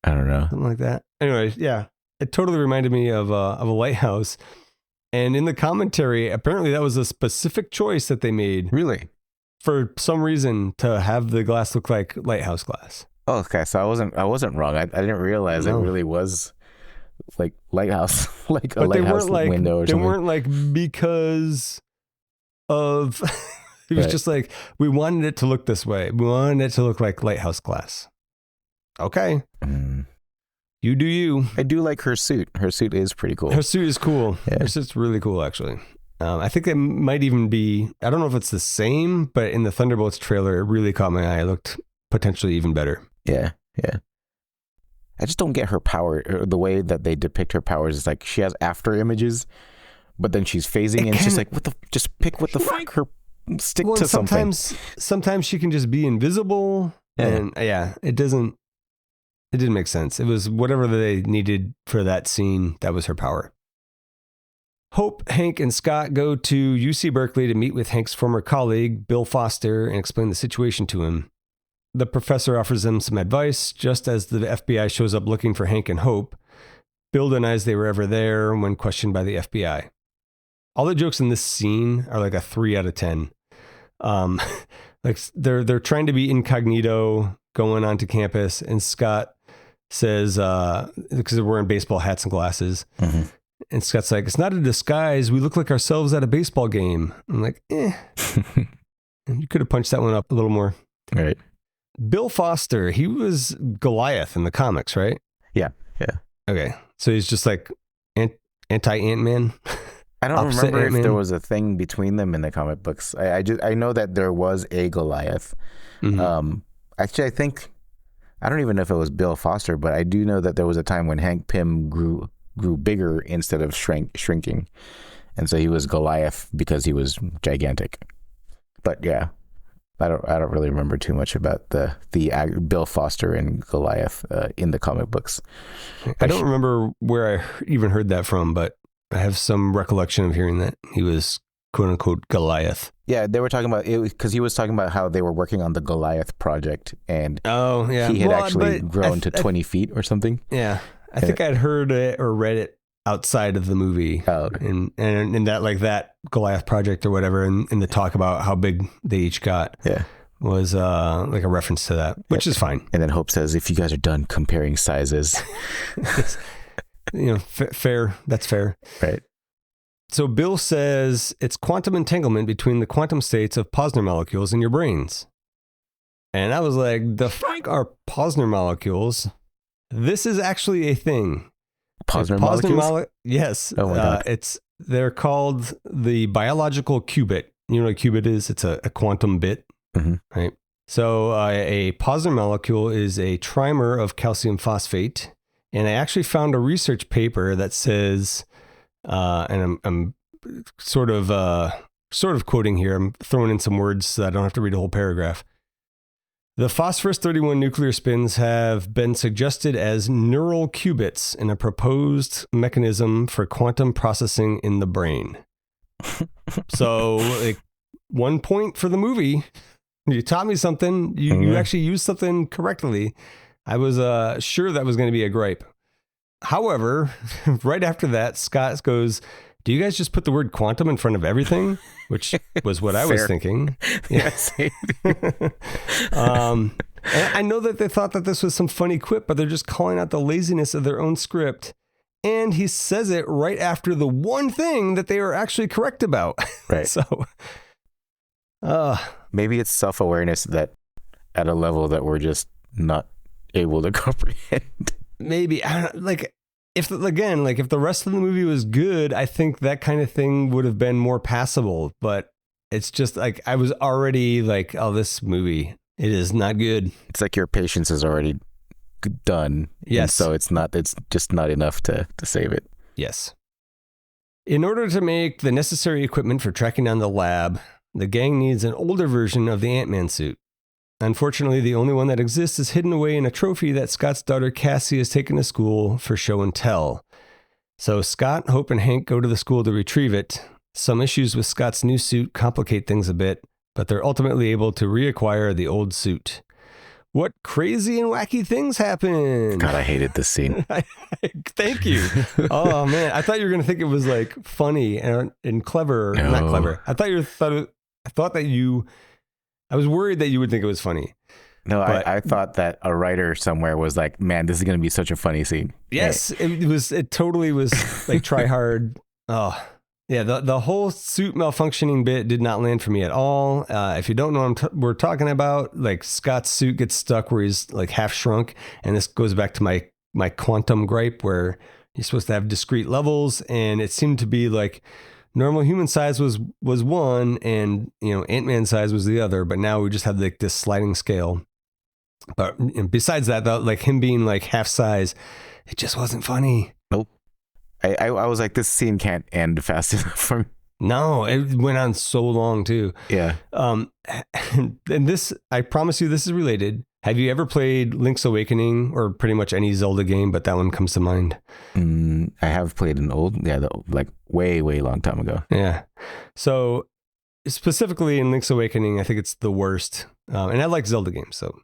I don't know. Something like that. Anyway, yeah, it totally reminded me of a lighthouse. And in the commentary, apparently that was a specific choice that they made. Really? For some reason to have the glass look like lighthouse glass. Oh, okay. So I wasn't wrong. I didn't realize it really was like lighthouse, like a lighthouse window or something. They weren't like because of. It was just like we wanted it to look this way. We wanted it to look like lighthouse glass. Okay. You do you. I do like her suit. Her suit is pretty cool. Her suit is cool. Yeah. Her suit's really cool, actually. I think it might even be, I don't know if it's the same, but in the Thunderbolts trailer, it really caught my eye. It looked potentially even better. Yeah. I just don't get her power. Or the way that they depict her powers is like she has after images, but then she's phasing and it's just like, just pick what the fuck her, stick to something. Sometimes she can just be invisible. Yeah. And it didn't make sense. It was whatever they needed for that scene. That was her power. Hope, Hank, and Scott go to UC Berkeley to meet with Hank's former colleague, Bill Foster, and explain the situation to him. The professor offers them some advice, just as the FBI shows up looking for Hank and Hope. Bill denies they were ever there when questioned by the FBI. All the jokes in this scene are like a 3 out of 10. Like they're trying to be incognito, going onto campus, and Scott says, because they're wearing baseball hats and glasses, and Scott's like, it's not a disguise. We look like ourselves at a baseball game. I'm like, You could have punched that one up a little more. Right. Bill Foster, he was Goliath in the comics, right? Yeah. Okay. So he's just like anti-Ant-Man. I don't remember if there was a thing between them in the comic books. I know that there was a Goliath. Actually, I think, I don't even know if it was Bill Foster, but I do know that there was a time when Hank Pym grew bigger instead of shrinking. And so he was Goliath because he was gigantic. But yeah, I don't really remember too much about the Bill Foster and Goliath in the comic books. I don't remember where I even heard that from, but I have some recollection of hearing that he was quote unquote Goliath. Yeah, they were talking about it because he was talking about how they were working on the Goliath project, and oh yeah, he had actually grown to 20 feet or something. Yeah, I think I'd heard it or read it outside of the movie, and that like that Goliath project or whatever, and the talk about how big they each got. Yeah. Was like a reference to that, which is fine. And then Hope says, if you guys are done comparing sizes, fair. That's fair. Right. So Bill says it's quantum entanglement between the quantum states of Posner molecules in your brains. And I was like, the fuck are Posner molecules? This is actually a thing. Posner molecules? Yes. Oh my God. They're called the biological qubit. You know what a qubit is? It's a quantum bit, right? So a Posner molecule is a trimer of calcium phosphate. And I actually found a research paper that says, and I'm sort of quoting here. I'm throwing in some words so I don't have to read a whole paragraph. The phosphorus-31 nuclear spins have been suggested as neural qubits in a proposed mechanism for quantum processing in the brain. So, like, 1 point for the movie. You taught me something. You actually used something correctly. I was sure that was going to be a gripe. However, right after that, Scott goes, do you guys just put the word quantum in front of everything? Which was what I was thinking. Yes. I know that they thought that this was some funny quip, but they're just calling out the laziness of their own script. And he says it right after the one thing that they are actually correct about. Right. So, maybe it's self-awareness that at a level that we're just not able to comprehend. Maybe if the rest of the movie was good, I think that kind of thing would have been more passable. But it's just like I was already like, oh, this movie, it is not good. It's like your patience is already done. Yes. So it's just not enough to save it. Yes. In order to make the necessary equipment for tracking down the lab, the gang needs an older version of the Ant-Man suit. Unfortunately, the only one that exists is hidden away in a trophy that Scott's daughter Cassie has taken to school for show and tell. So Scott, Hope, and Hank go to the school to retrieve it. Some issues with Scott's new suit complicate things a bit, but they're ultimately able to reacquire the old suit. What crazy and wacky things happen? God, I hated this scene. Thank you. Oh, man. I thought you were going to think it was like funny and clever. No. Not clever. I was worried that you would think it was funny. No, I thought that a writer somewhere was like, man, this is going to be such a funny scene. Yes, right. It totally was like try hard. Oh, yeah. The whole suit malfunctioning bit did not land for me at all. If you don't know what we're talking about, like Scott's suit gets stuck where he's like half shrunk. And this goes back to my quantum gripe where you're supposed to have discrete levels. And it seemed to be like, normal human size was one, and Ant-Man size was the other. But now we just have like this sliding scale. But besides that, though, like him being like half size, it just wasn't funny. Nope. I was like, this scene can't end fast enough for me. No, it went on so long too. Yeah. And this, I promise you, this is related. Have you ever played Link's Awakening or pretty much any Zelda game, but that one comes to mind? I have played an old, like way, way long time ago. Yeah. So specifically in Link's Awakening, I think it's the worst. And I like Zelda games, so.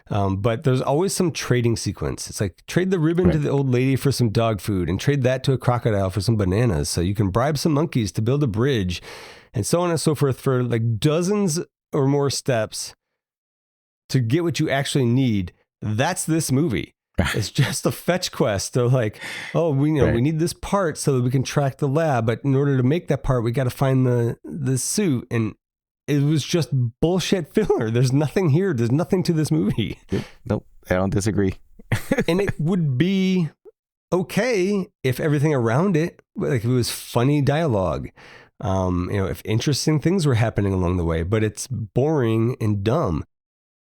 But there's always some trading sequence. It's like trade the ribbon to the old lady for some dog food and trade that to a crocodile for some bananas. So you can bribe some monkeys to build a bridge and so on and so forth for like dozens or more steps to get what you actually need. That's this movie. It's just a fetch quest. They're like, oh, we need this part so that we can track the lab. But in order to make that part, we got to find the suit. And it was just bullshit filler. There's nothing here. There's nothing to this movie. Nope. I don't disagree. And it would be okay if everything around it, like if it was funny dialogue, if interesting things were happening along the way, but it's boring and dumb.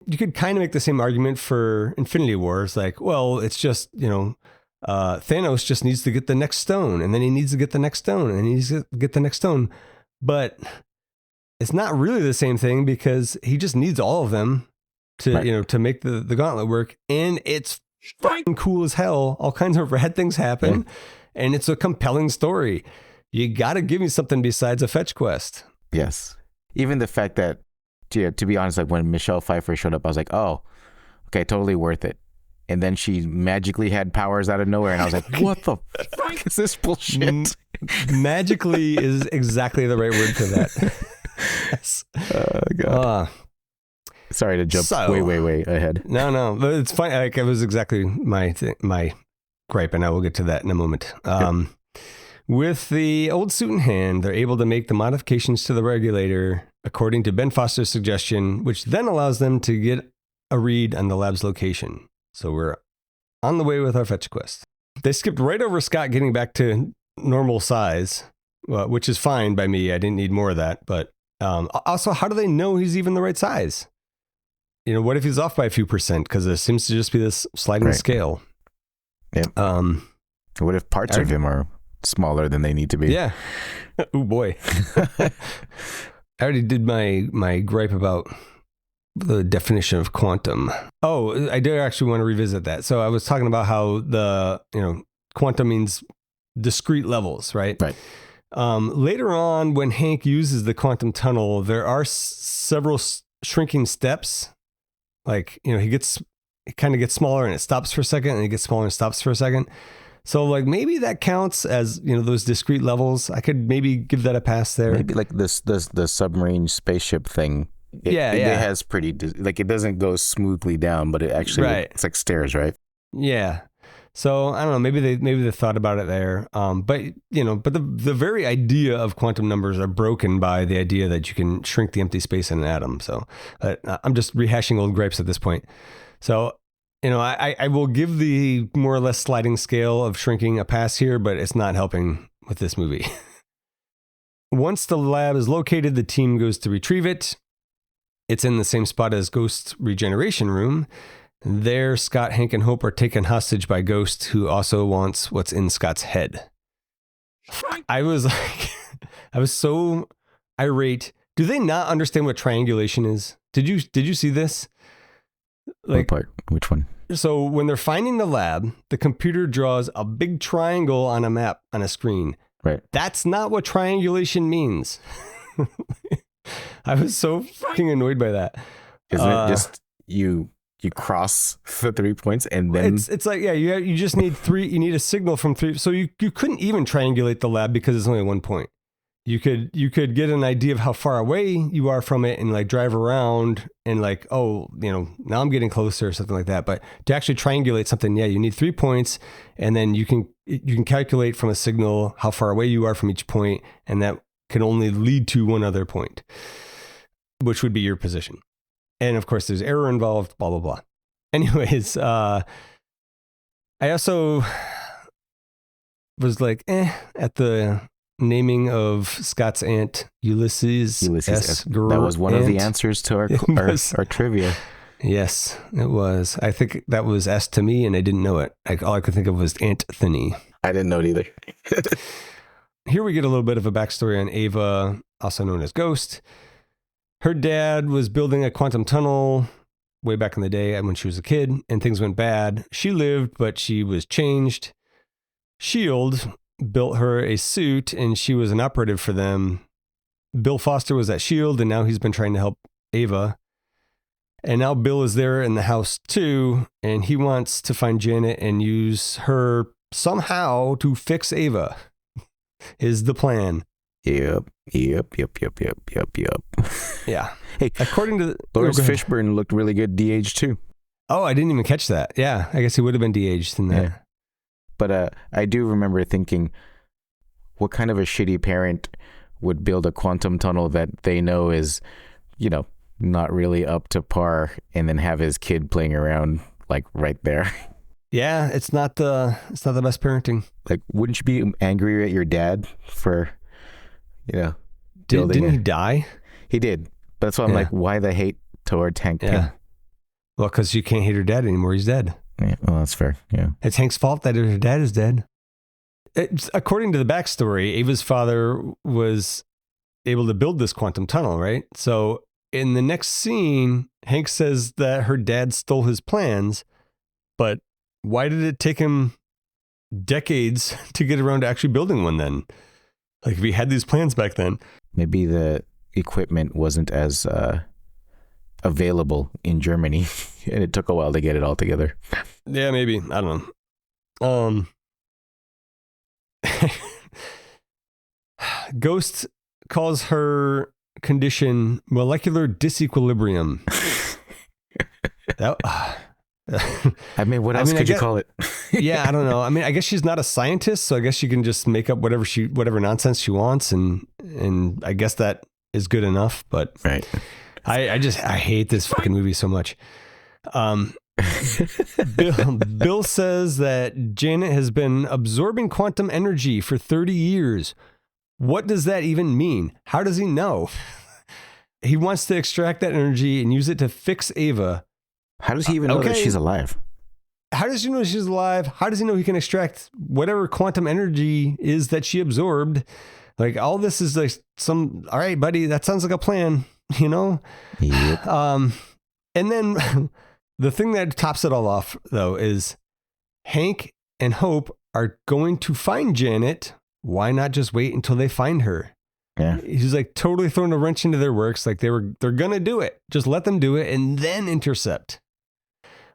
You could kind of make the same argument for Infinity War. It's like, well, it's just, Thanos just needs to get the next stone, and then he needs to get the next stone, and he needs to get the next stone. But it's not really the same thing because he just needs all of them to, Right. to make the gauntlet work. And it's fucking cool as hell. All kinds of rad things happen. And it's a compelling story. You got to give me something besides a fetch quest. Yes. Even the fact that, yeah, to be honest, like when Michelle Pfeiffer showed up, I was like, oh, okay, totally worth it. And then she magically had powers out of nowhere. And I was like, what the fuck is this bullshit? Magically is exactly the right word for that. Yes. Oh, God. Sorry to jump way ahead. No, but it's fine. Like, it was exactly my gripe, and I will get to that in a moment. With the old suit in hand, they're able to make the modifications to the regulator according to Ben Foster's suggestion, which then allows them to get a read on the lab's location. So we're on the way with our fetch quest. They skipped right over Scott getting back to normal size, which is fine by me. I didn't need more of that. But also, how do they know he's even the right size? What if he's off by a few percent? Because there seems to just be this sliding scale. Yep. What if parts of him are smaller than they need to be? Yeah. Oh boy. I already did my gripe about the definition of quantum. Oh, I do actually want to revisit that. So I was talking about how the quantum means discrete levels, right? Right. Later on, when Hank uses the quantum tunnel, there are several shrinking steps. Like, it kind of gets smaller and it stops for a second, and it gets smaller and stops for a second. So like maybe that counts as, those discrete levels. I could maybe give that a pass there. Maybe like the submarine spaceship thing. It has pretty, like it doesn't go smoothly down, but it actually, it's like stairs, right? Yeah. So I don't know, maybe they thought about it there. But the very idea of quantum numbers are broken by the idea that you can shrink the empty space in an atom. So I'm just rehashing old gripes at this point. So, I will give the more or less sliding scale of shrinking a pass here, but it's not helping with this movie. Once the lab is located, the team goes to retrieve it. It's in the same spot as Ghost's regeneration room. There, Scott, Hank, and Hope are taken hostage by Ghost, who also wants what's in Scott's head. I was so irate. Do they not understand what triangulation is? Did you see this? What part? Which one? So when they're finding the lab, the computer draws a big triangle on a map on a screen. Right. That's not what triangulation means. I was so fucking annoyed by that. Isn't it just you cross the 3 points and then it's like, you just need three. You need a signal from three. So you couldn't even triangulate the lab because it's only 1 point. You could get an idea of how far away you are from it and like drive around and like, now I'm getting closer or something like that. But to actually triangulate something, you need 3 points, and then you can calculate from a signal how far away you are from each point, and that can only lead to one other point, which would be your position. And of course, there's error involved, blah, blah, blah. Anyways, I also was like, at the naming of Scott's aunt, Ulysses S. That was one of the answers to our trivia. Yes, it was. I think that was S to me, and I didn't know it. All I could think of was Anthony. I didn't know it either. Here we get a little bit of a backstory on Ava, also known as Ghost. Her dad was building a quantum tunnel way back in the day when she was a kid, and things went bad. She lived, but she was changed. S.H.I.E.L.D. built her a suit, and she was an operative for them. Bill Foster was at S.H.I.E.L.D., and now he's been trying to help Ava. And now Bill is there in the house too, and he wants to find Janet and use her somehow to fix Ava, is the plan. Yep. Yeah. Hey, according to Lawrence Fishburne looked really good de-aged too. Oh, I didn't even catch that. Yeah, I guess he would have been de-aged in that. Yeah. But I do remember thinking, what kind of a shitty parent would build a quantum tunnel that they know is, not really up to par, and then have his kid playing around like right there. Yeah, it's not the best parenting. Like, wouldn't you be angry at your dad for, Didn't he die? He did. That's why I'm like, why the hate towards Hank Pym? Yeah. Well, because you can't hate her dad anymore. He's dead. Yeah, well, that's fair. Yeah. It's Hank's fault that her dad is dead. According to the backstory, Ava's father was able to build this quantum tunnel, right? So in the next scene, Hank says that her dad stole his plans, but why did it take him decades to get around to actually building one then? Like if he had these plans back then. Maybe the equipment wasn't as available in Germany and it took a while to get it all together. Yeah, maybe. I don't know. Ghost calls her condition molecular disequilibrium. I mean, what else could you call it? Yeah, I don't know. I mean, I guess she's not a scientist, so I guess she can just make up whatever nonsense she wants, and I guess that is good enough. But right. I hate this fucking movie so much. Bill says that Janet has been absorbing quantum energy for 30 years. What does that even mean? How does he know? He wants to extract that energy and use it to fix Ava. How does he even know that she's alive? How does he know she's alive? How does he know he can extract whatever quantum energy is that she absorbed? Like, all this is like all right, buddy, that sounds like a plan, you know? Yep. And then the thing that tops it all off, though, is Hank and Hope are going to find Janet. Why not just wait until they find her? Yeah. He's like totally throwing a wrench into their works. Like they're going to do it. Just let them do it and then intercept.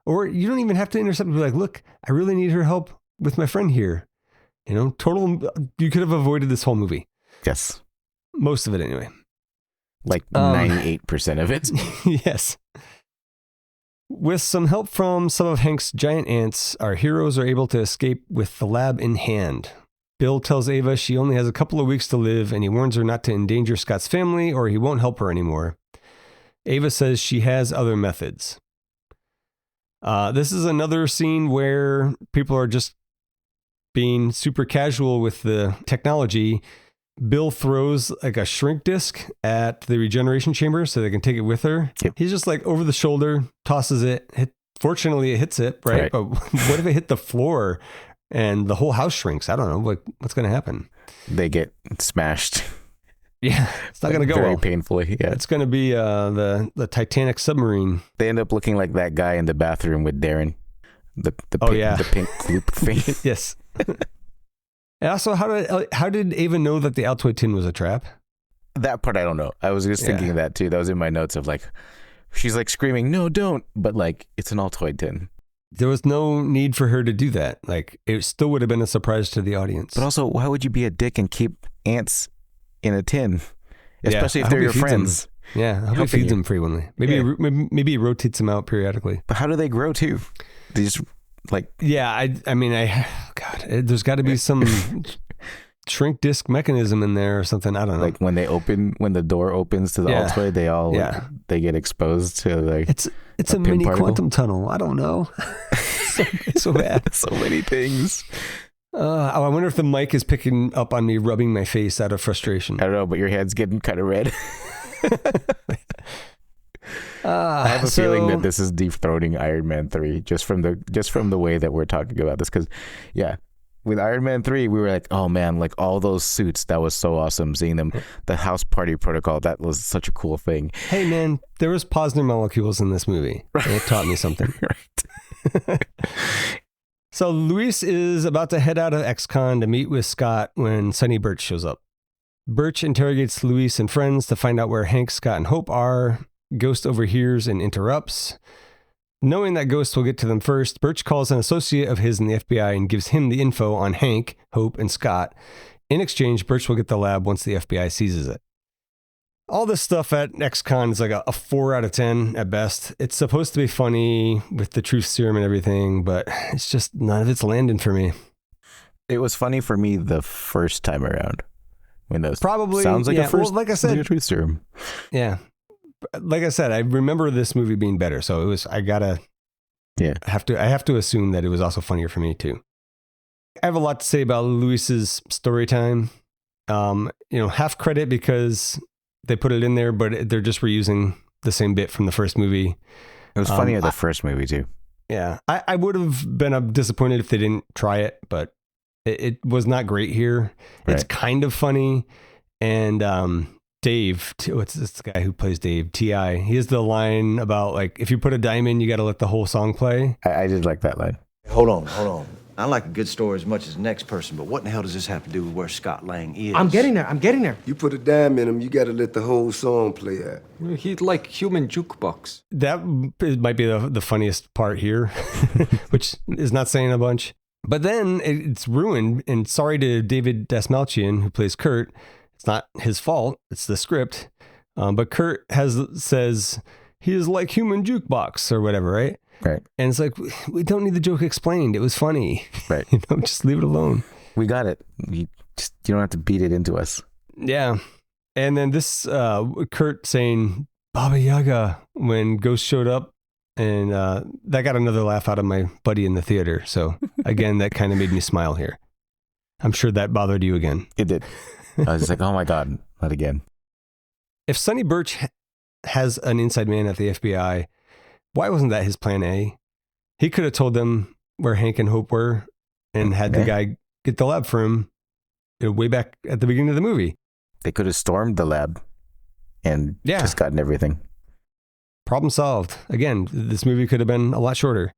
Or you don't even have to intercept and be like, look, I really need her help with my friend here. You know, you could have avoided this whole movie. Yes. Most of it anyway. Like 98% of it. Yes. With some help from some of Hank's giant ants, our heroes are able to escape with the lab in hand. Bill tells Ava she only has a couple of weeks to live, and he warns her not to endanger Scott's family or he won't help her anymore. Ava says she has other methods. This is another scene where people are just being super casual with the technology. Bill throws like a shrink disc at the regeneration chamber so they can take it with her. Yep. He's just like over the shoulder, tosses it. Fortunately, it hits it, right? But what if it hit the floor and the whole house shrinks? I don't know. Like, what's going to happen? They get smashed. Yeah, it's not going to go very well. painfully. Yeah, it's going to be the Titanic submarine. They end up looking like that guy in the bathroom with Darren. The pink gloop thing. Yes. And also, how did Ava know that the Altoid tin was a trap? That part I don't know. I was just thinking of that too. That was in my notes of like, she's like screaming, "No, don't!" But like, it's an Altoid tin. There was no need for her to do that. Like, it still would have been a surprise to the audience. But also, why would you be a dick and keep ants in a tin, especially if they're your friends? Yeah, I hope he feeds them frequently. Maybe he rotates them out periodically. But how do they grow too? They just like God, there's got to be some shrink disc mechanism in there or something. I don't know. Like when the door opens to the Altoid, they get exposed to like it's a mini particle. Quantum tunnel. I don't know. so bad. So many things. I wonder if the mic is picking up on me rubbing my face out of frustration. I don't know, but your head's getting kind of red. I have a feeling that this is dethroning Iron Man 3 just from the way that we're talking about this, because with Iron Man 3 we were like, oh man, like all those suits, that was so awesome seeing them. The house party protocol, that was such a cool thing. Hey man, there was Posner molecules in this movie. It taught me something. Right. So Luis is about to head out of ex-con to meet with Scott when Sonny Birch shows up. Birch interrogates Luis and friends to find out where Hank, Scott, and Hope are. Ghost overhears and interrupts. Knowing that Ghost will get to them first, Birch calls an associate of his in the FBI and gives him the info on Hank, Hope, and Scott. In exchange, Birch will get the lab once the FBI seizes it. All this stuff at ex-con is like a 4 out of 10 at best. It's supposed to be funny with the truth serum and everything, but it's just none of it's landing for me. It was funny for me the first time around. When those probably sounds like like I said, like a truth serum. Yeah. Like I said, I remember this movie being better, so it was. I have to assume that it was also funnier for me too. I have a lot to say about Luis's story time. Half credit because they put it in there, but they're just reusing the same bit from the first movie. It was funnier the first movie too. Yeah, I would have been disappointed if they didn't try it, but it was not great here. Right. It's kind of funny, and Dave, what's this guy who plays Dave? T.I. He has the line about like, if you put a dime in, you got to let the whole song play. I did like that line. Hold on. I like a good story as much as the next person, but what in the hell does this have to do with where Scott Lang is? I'm getting there. You put a dime in him, you gotta let the whole song play out. He'd like human jukebox. That might be the funniest part here, which is not saying a bunch. But then it's ruined, and sorry to David Dastmalchian, who plays Kurt. It's not his fault. It's the script. But Kurt says he is like human jukebox or whatever, right? Right. And it's like, we don't need the joke explained. It was funny. Right. Just leave it alone. We got it. You don't have to beat it into us. Yeah. And then this Kurt saying Baba Yaga when Ghost showed up. And that got another laugh out of my buddy in the theater. So again, that kind of made me smile here. I'm sure that bothered you again. It did. I was just like, oh my God, not again. If Sonny Birch has an inside man at the FBI, why wasn't that his plan A? He could have told them where Hank and Hope were and had the guy get the lab for him way back at the beginning of the movie. They could have stormed the lab and just gotten everything. Problem solved. Again, this movie could have been a lot shorter.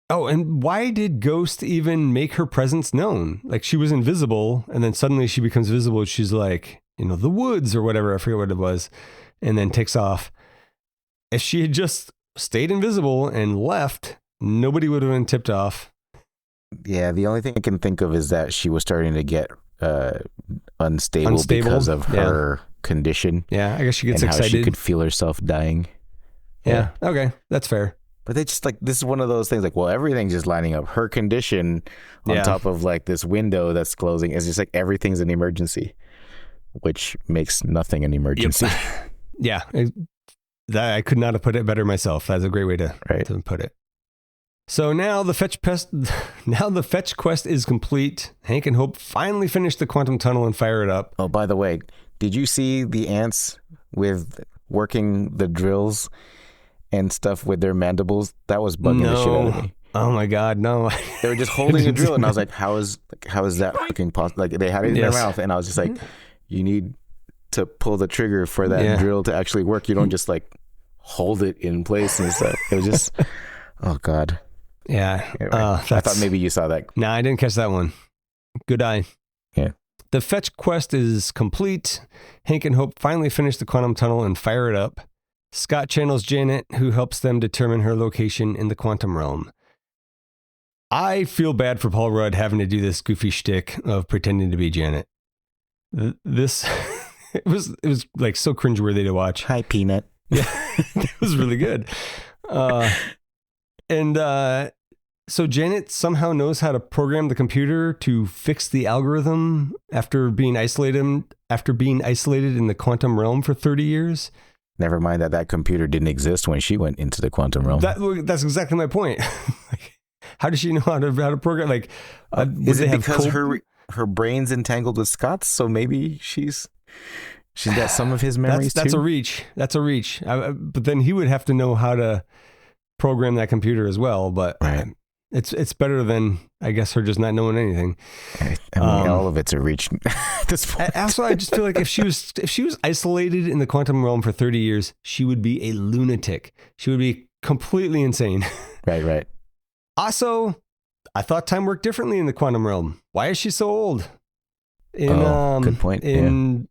Oh, and why did Ghost even make her presence known? Like, she was invisible, and then suddenly she becomes visible. She's like, the woods or whatever. I forget what it was. And then takes off. If she had just stayed invisible and left, nobody would have been tipped off. Yeah, the only thing I can think of is that she was starting to get unstable because of her condition. Yeah, I guess she gets and excited. How she could feel herself dying. Yeah, okay, that's fair. But they just this is one of those things like, well, everything's just lining up. Her condition on top of like this window that's closing is just like everything's an emergency, which makes nothing an emergency. Yep. Yeah, I could not have put it better myself. That's a great way to put it. So now the fetch quest is complete. Hank and Hope finally finish the quantum tunnel and fire it up. Oh, by the way, did you see the ants with working the drills and stuff with their mandibles? That was bugging the shit out of me. Oh my God, no. They were just holding a drill and I was like, how is that fucking possible? Like, they had it in their mouth and I was just like, you need to pull the trigger for that drill to actually work. You don't just like hold it in place and stuff. It was just, oh God. Yeah. I thought maybe you saw that. No, I didn't catch that one. Good eye. Yeah. The fetch quest is complete. Hank and Hope finally finish the quantum tunnel and fire it up. Scott channels Janet, who helps them determine her location in the quantum realm. I feel bad for Paul Rudd having to do this goofy shtick of pretending to be Janet. This it was like so cringeworthy to watch. Hi, Peanut. Yeah, it was really good. So Janet somehow knows how to program the computer to fix the algorithm after being isolated in the quantum realm for 30 years. Never mind that computer didn't exist when she went into the quantum realm. That's exactly my point. How does she know how to program? Like, is it because her brain's entangled with Scott's? So maybe she's got some of his memories that's too? That's a reach. But then he would have to know how to program that computer as well. But it's better than, I guess, her just not knowing anything. I mean, all of it's a reach at this point. Also, I just feel like if she was isolated in the quantum realm for 30 years, she would be a lunatic. She would be completely insane. Right. Also, I thought time worked differently in the quantum realm. Why is she so old? Good point. In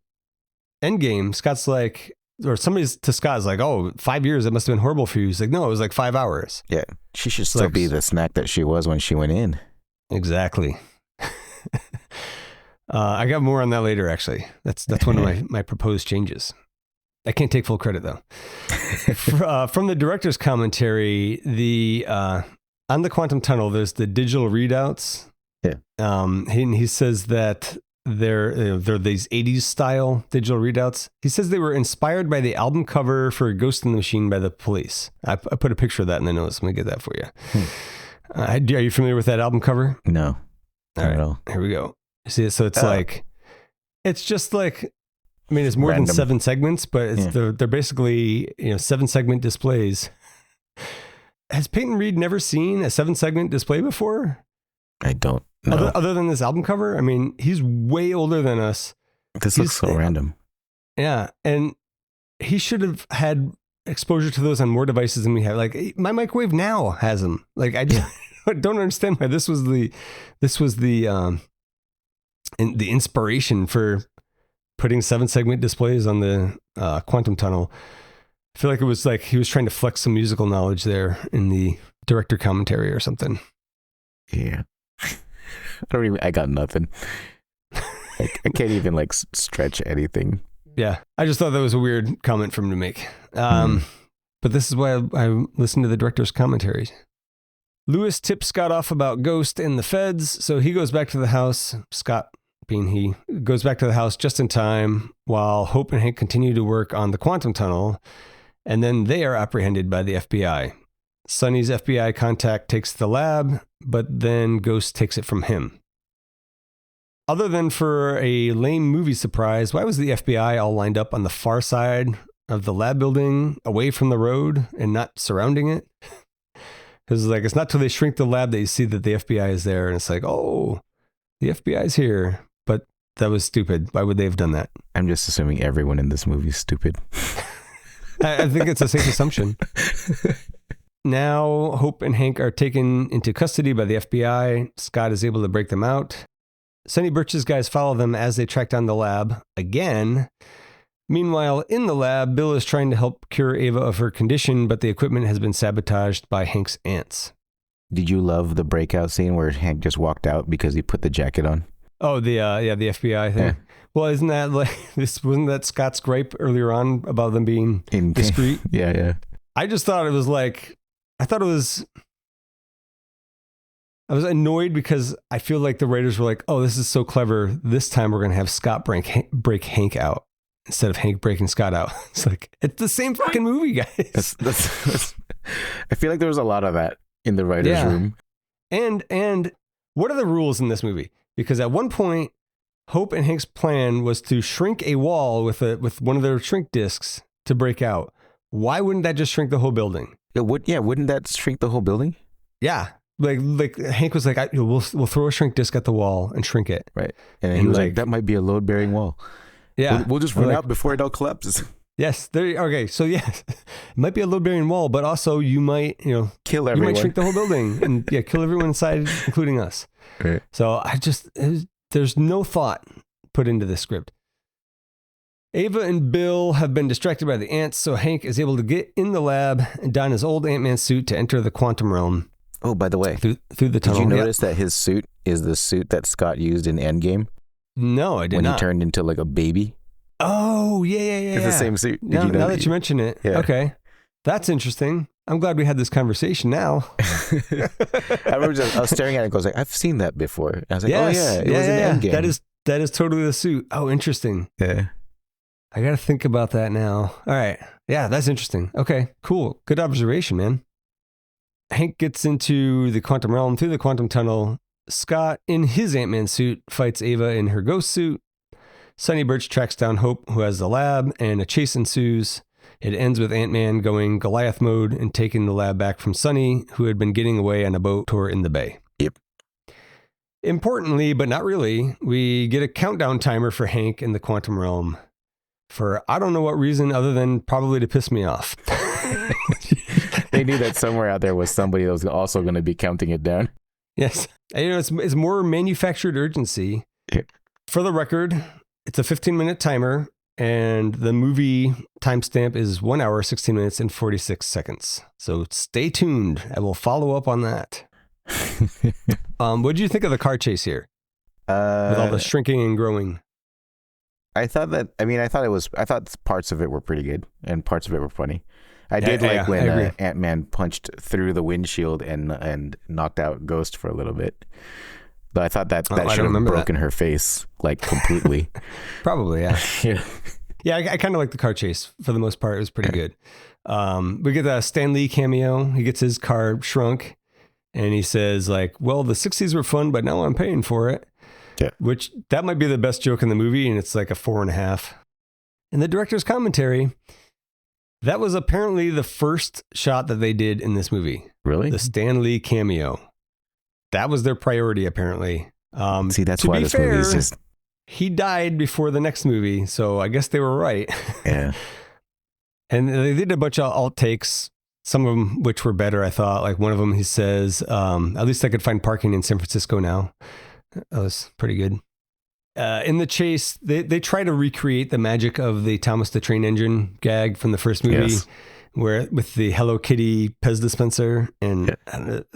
Endgame, Scott's like, or somebody's to Scott's like, oh, 5 years, it must have been horrible for you. He's like, no, it was like 5 hours. Yeah, she should still be the snack that she was when she went in. Exactly. I got more on that later, actually. That's one of my proposed changes. I can't take full credit, though. From the director's commentary, on the quantum tunnel, there's the digital readouts. Yeah. He says that they're these 80s style digital readouts. He says they were inspired by the album cover for Ghost in the Machine by the Police. I put a picture of that in the notes. I'm going to get that for you. Are you familiar with that album cover? No. All right. Here we go. See, so it's it's just like, I mean, it's more than 7 segments, but they're basically 7-segment displays. Has Peyton Reed never seen a 7-segment display before? I don't know. Other than this album cover? I mean, he's way older than us. This looks so random. Yeah. And he should have had exposure to those on more devices than we have. Like my microwave now has them. Like I just don't understand why this was the inspiration for putting 7-segment displays on the quantum tunnel. I feel like it was like he was trying to flex some musical knowledge there in the director commentary or something. Yeah. I got nothing. I can't even like stretch anything. Yeah. I just thought that was a weird comment for him to make. But this is why I listened to the director's commentaries. Lewis tips Scott off about Ghost and the feds, so he goes back to the house. Scott, being he, goes back to the house just in time while Hope and Hank continue to work on the quantum tunnel, and then they are apprehended by the FBI. Sonny's FBI contact takes the lab, but then Ghost takes it from him. Other than for a lame movie surprise, why was the FBI all lined up on the far side of the lab building, away from the road and not surrounding it? Because like it's not till they shrink the lab that you see that the FBI is there, and it's like, oh, the FBI's here. But that was stupid. Why would they have done that? I'm just assuming everyone in this movie is stupid. I think it's a safe assumption. Now, Hope and Hank are taken into custody by the FBI. Scott is able to break them out. Sonny Birch's guys follow them as they track down the lab again. Meanwhile, in the lab, Bill is trying to help cure Ava of her condition, but the equipment has been sabotaged by Hank's ants. Did you love the breakout scene where Hank just walked out because he put the jacket on? Oh, the FBI thing. Yeah. Well, isn't that like wasn't that Scott's gripe earlier on about them being discreet? Yeah. I just thought it was like I was annoyed because I feel like the writers were like, oh, this is so clever. This time we're going to have Scott break Hank out instead of Hank breaking Scott out. It's like, it's the same fucking movie, guys. That's, I feel like there was a lot of that in the writer's room. And what are the rules in this movie? Because at one point, Hope and Hank's plan was to shrink a wall with one of their shrink discs to break out. Why wouldn't that just shrink the whole building? Wouldn't that shrink the whole building? Yeah. Like Hank was like, we'll throw a shrink disc at the wall and shrink it. Right. And he was like, that might be a load-bearing wall. Yeah. We'll just run out before it all collapses. Yes. Okay. So yes, it might be a load-bearing wall, but also you might, kill everyone. You might shrink the whole building and kill everyone inside, including us. Right. So there's no thought put into this script. Ava and Bill have been distracted by the ants, so Hank is able to get in the lab and don his old Ant-Man suit to enter the quantum realm. Oh, by the way, through the tunnel. Did you notice that his suit is the suit that Scott used in Endgame? No, I did not. When he turned into like a baby. Oh, yeah. It's the same suit. Now that you mention it. Yeah. Okay. That's interesting. I'm glad we had this conversation now. I remember I was staring at it and I was like, I've seen that before. And I was like, it was in Endgame. That is totally the suit. Oh, interesting. Yeah. I got to think about that now. All right. Yeah, that's interesting. Okay, cool. Good observation, man. Hank gets into the quantum realm through the quantum tunnel. Scott, in his Ant-Man suit, fights Ava in her ghost suit. Sonny Birch tracks down Hope, who has the lab, and a chase ensues. It ends with Ant-Man going Goliath mode and taking the lab back from Sonny, who had been getting away on a boat tour in the bay. Yep. Importantly, but not really, we get a countdown timer for Hank in the quantum realm. For I don't know what reason other than probably to piss me off. They knew that somewhere out there was somebody that was also going to be counting it down. Yes. And, it's more manufactured urgency. Yeah. For the record, it's a 15-minute timer, and the movie timestamp is 1 hour, 16 minutes, and 46 seconds. So stay tuned. I will follow up on that. What did you think of the car chase here? With all the shrinking and growing. I thought parts of it were pretty good and parts of it were funny. I did like when Ant-Man punched through the windshield and knocked out Ghost for a little bit. But I thought that should have broken her face like completely. Probably, yeah. Yeah, I kind of like the car chase for the most part. It was pretty good. We get a Stan Lee cameo. He gets his car shrunk and he says like, well, the 60s were fun, but now I'm paying for it. Yeah. Which that might be the best joke in the movie, and it's like a 4.5. In the director's commentary, that was apparently the first shot that they did in this movie. Really? The Stan Lee cameo. That was their priority, apparently. See, that's why this movie is just he died before the next movie, so I guess they were right. Yeah. And they did a bunch of alt takes, some of them which were better, I thought. Like one of them, he says, at least I could find parking in San Francisco now. That was pretty good. In the chase, they try to recreate the magic of the Thomas the Train Engine gag from the first movie, Yes. where with the Hello Kitty Pez dispenser, and it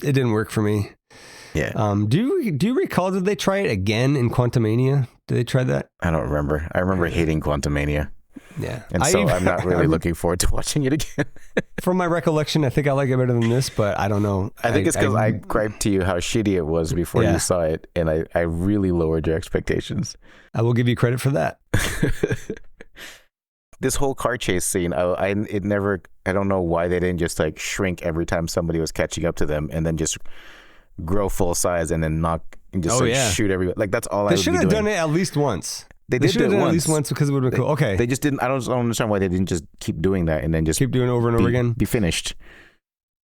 didn't work for me. Yeah. Do you recall, did they try it again in Quantumania? Did they try that? I don't remember. I remember hating Quantumania. Yeah. And so I'm not really looking forward to watching it again. From my recollection, I think I like it better than this, but I don't know. I think it's because I griped to you how shitty it was before you saw it, and I really lowered your expectations. I will give you credit for that. This whole car chase scene, I don't know why they didn't just like shrink every time somebody was catching up to them, and then just grow full size and then shoot everybody. Like that's all I would be doing. They should have done it at least once. They should have done it at least once because it would have been cool. Okay. They just didn't. I don't understand why they didn't just keep doing that and then just keep doing it over and over again. Be finished.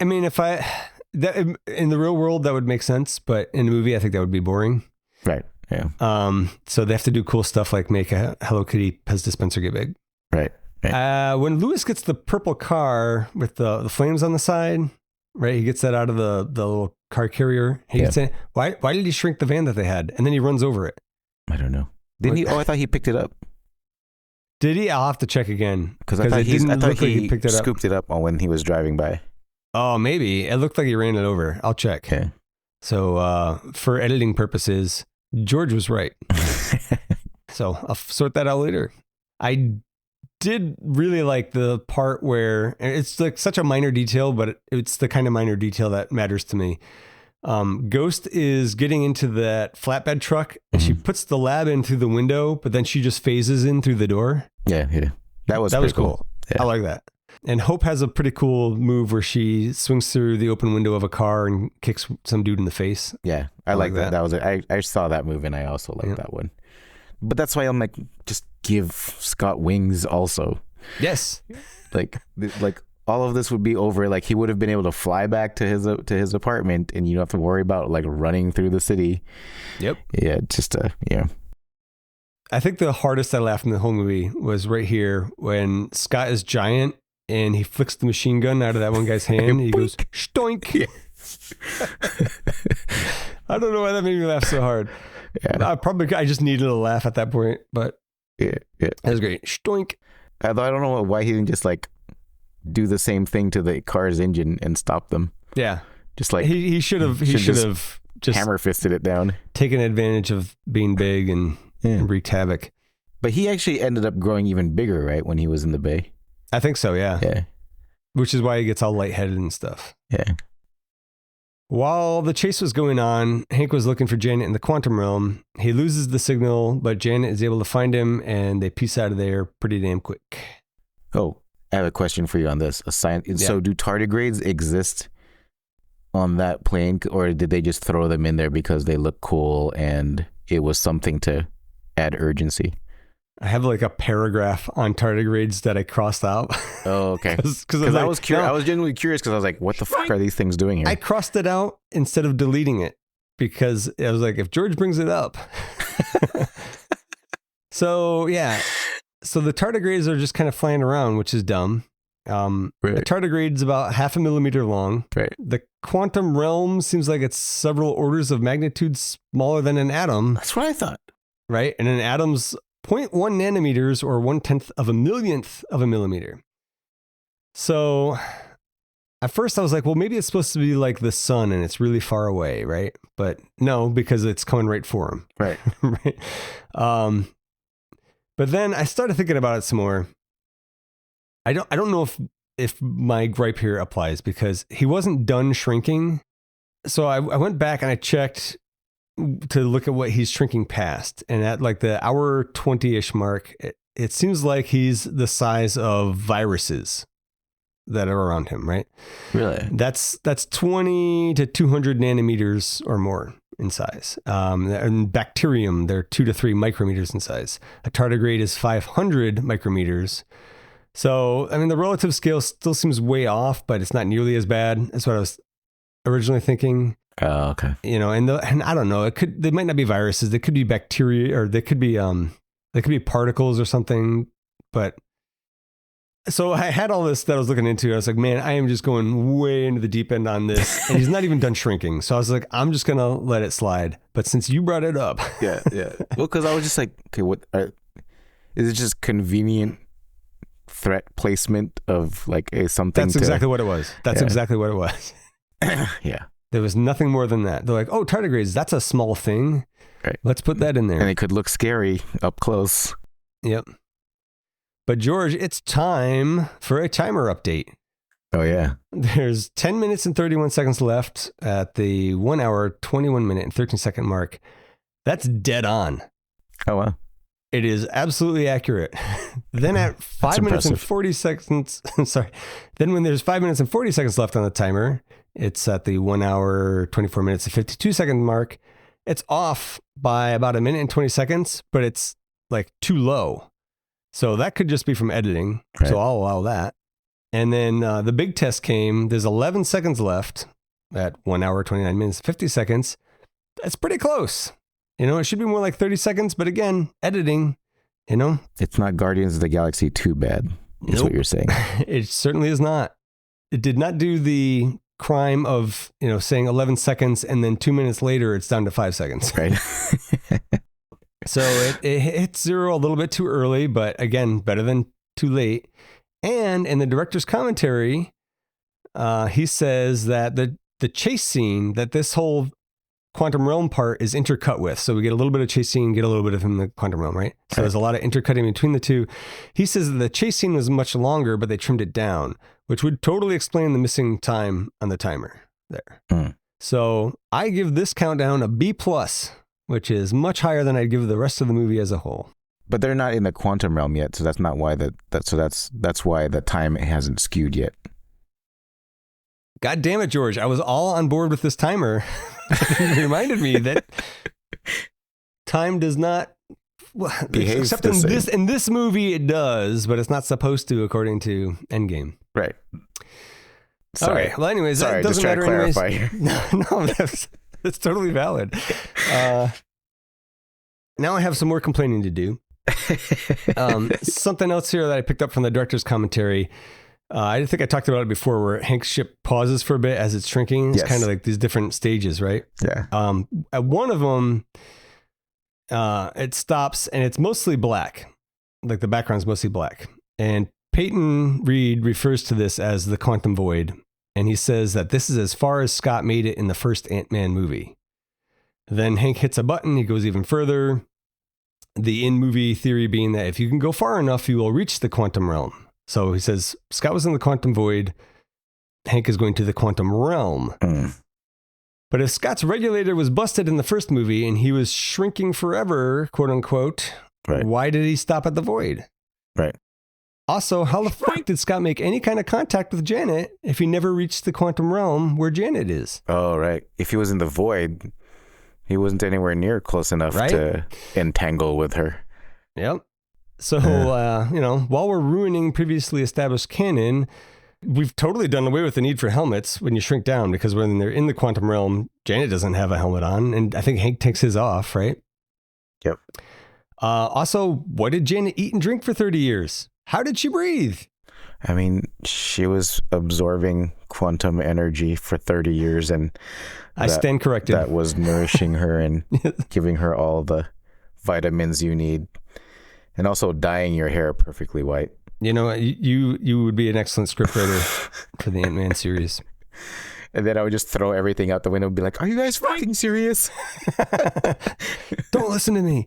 I mean, in the real world that would make sense, but in the movie I think that would be boring. Right. Yeah. So they have to do cool stuff like make a Hello Kitty Pez dispenser get big. Right. When Lewis gets the purple car with the flames on the side, right? He gets that out of the little car carrier. He gets it. Why did he shrink the van that they had? And then he runs over it. I don't know. Didn't he? Oh, I thought he picked it up. Did he? I'll have to check again. Because I thought he picked it up. Scooped it up when he was driving by. Oh, maybe. It looked like he ran it over. I'll check. Okay. So for editing purposes, George was right. So I'll sort that out later. I did really like the part where it's like such a minor detail, but it's the kind of minor detail that matters to me. Ghost is getting into that flatbed truck and she puts the lab in through the window, but then she just phases in through the door. Yeah. That was cool. Yeah. I like that. And Hope has a pretty cool move where she swings through the open window of a car and kicks some dude in the face. Yeah, I like that. That was it. I saw that move and I also like that one. But that's why I'm like, just give Scott wings also. Yes. Like all of this would be over. Like he would have been able to fly back to his apartment, and you don't have to worry about like running through the city. Yep. Yeah. Yeah. I think the hardest I laughed in the whole movie was right here when Scott is giant and he flicks the machine gun out of that one guy's hand. And he goes, "Stoink." Yeah. I don't know why that made me laugh so hard. Yeah. I just needed a laugh at that point, but yeah. That was great. Stoink. I don't know why he didn't just like do the same thing to the car's engine and stop them. Yeah. Just like he should have just hammer fisted it down. Taken advantage of being big and wreaked havoc. But he actually ended up growing even bigger, right, when he was in the bay? I think so, yeah. Yeah. Which is why he gets all lightheaded and stuff. Yeah. While the chase was going on, Hank was looking for Janet in the quantum realm. He loses the signal, but Janet is able to find him, and they piece out of there pretty damn quick. Oh, I have a question for you on this. So do tardigrades exist on that plane, or did they just throw them in there because they look cool and it was something to add urgency? I have like a paragraph on tardigrades that I crossed out. Oh, okay. Because I was curious. I was genuinely curious because I was like, what the fuck are these things doing here? I crossed it out instead of deleting it because I was like, if George brings it up. So, yeah. So the tardigrades are just kind of flying around, which is dumb. The tardigrade's about 0.5 millimeter long. Right. The quantum realm seems like it's several orders of magnitude smaller than an atom. That's what I thought. Right. And an atom's 0.1 nanometers or 1/10 of a millionth of a millimeter. So at first I was like, well, maybe it's supposed to be like the sun and it's really far away, right? But no, because it's coming right for him. Right. Right. But then I started thinking about it some more. I don't know if my gripe here applies because he wasn't done shrinking. So I went back and I checked to look at what he's shrinking past. And at like the hour 20-ish mark, it seems like he's the size of viruses that are around him, right? Really? That's 20 to 200 nanometers or more in size. And bacterium, they're 2 to 3 micrometers in size. A tardigrade is 500 micrometers. So, I mean, the relative scale still seems way off, but it's not nearly as bad as what I was originally thinking. Oh, okay. You know, and I don't know, they might not be viruses, they could be bacteria, or they could be particles or something. But so I had all this that I was looking into. I was like, man, I am just going way into the deep end on this, and he's not even done shrinking. So I was like, I'm just gonna let it slide. But since you brought it up, Yeah. Well, because I was just like, okay, is it just convenient threat placement of like something? That's exactly what it was. That's exactly what it was. Yeah. There was nothing more than that. They're like, oh, tardigrades, that's a small thing. Right. Let's put that in there. And it could look scary up close. Yep. But George, it's time for a timer update. Oh, yeah. There's 10 minutes and 31 seconds left at the 1 hour, 21 minute and 13 second mark. That's dead on. Oh, wow. It is absolutely accurate. Then at 5 minutes and 40 seconds, then when there's 5 minutes and 40 seconds left on the timer, it's at the 1 hour, 24 minutes and 52 second mark. It's off by about a minute and 20 seconds, but it's like too low. So that could just be from editing. Right. So I'll allow that. And then the big test came. There's 11 seconds left at 1 hour, 29 minutes, 50 seconds. That's pretty close. You know, it should be more like 30 seconds. But again, editing, you know. It's not Guardians of the Galaxy too bad, is what you're saying. It certainly is not. It did not do the crime of, you know, saying 11 seconds and then 2 minutes later it's down to 5 seconds. Right. So it hit zero a little bit too early, but again, better than too late. And in the director's commentary, he says that the chase scene, that this whole quantum realm part is intercut with. So we get a little bit of chase scene, get a little bit of in the quantum realm, right? So there's a lot of intercutting between the two. He says that the chase scene was much longer, but they trimmed it down, which would totally explain the missing time on the timer there. So I give this countdown a B+, which is much higher than I'd give the rest of the movie as a whole. But they're not in the quantum realm yet, so that's not why that's why the time hasn't skewed yet. God damn it, George! I was all on board with this timer. It reminded me that time does not behave, except in this movie it does, but it's not supposed to, according to Endgame. Right. Sorry. Okay. Well, anyways, that doesn't matter. Clarify here. No, that's totally valid. Now I have some more complaining to do. Something else here that I picked up from the director's commentary. I think I talked about it before, where Hank's ship pauses for a bit as it's shrinking. It's kind of like these different stages, right? Yeah. At one of them, it stops and it's mostly black. Like the background's mostly black. And Peyton Reed refers to this as the quantum void. And he says that this is as far as Scott made it in the first Ant-Man movie. Then Hank hits a button. He goes even further. The in-movie theory being that if you can go far enough, you will reach the quantum realm. So he says Scott was in the quantum void. Hank is going to the quantum realm. But if Scott's regulator was busted in the first movie and he was shrinking forever, quote unquote, why did he stop at the void? Right. Also, how the fuck did Scott make any kind of contact with Janet if he never reached the quantum realm where Janet is? Oh, right. If he was in the void, he wasn't anywhere near close enough to entangle with her. Yep. So, you know, while we're ruining previously established canon, we've totally done away with the need for helmets when you shrink down, because when they're in the quantum realm, Janet doesn't have a helmet on, and I think Hank takes his off, right? Yep. Also, what did Janet eat and drink for 30 years? How did she breathe? I mean, she was absorbing quantum energy for 30 years, and I stand corrected. That was nourishing her and giving her all the vitamins you need, and also dyeing your hair perfectly white. You know, you would be an excellent scriptwriter for the Ant-Man series. And then I would just throw everything out the window and be like, are you guys fucking serious? Don't listen to me.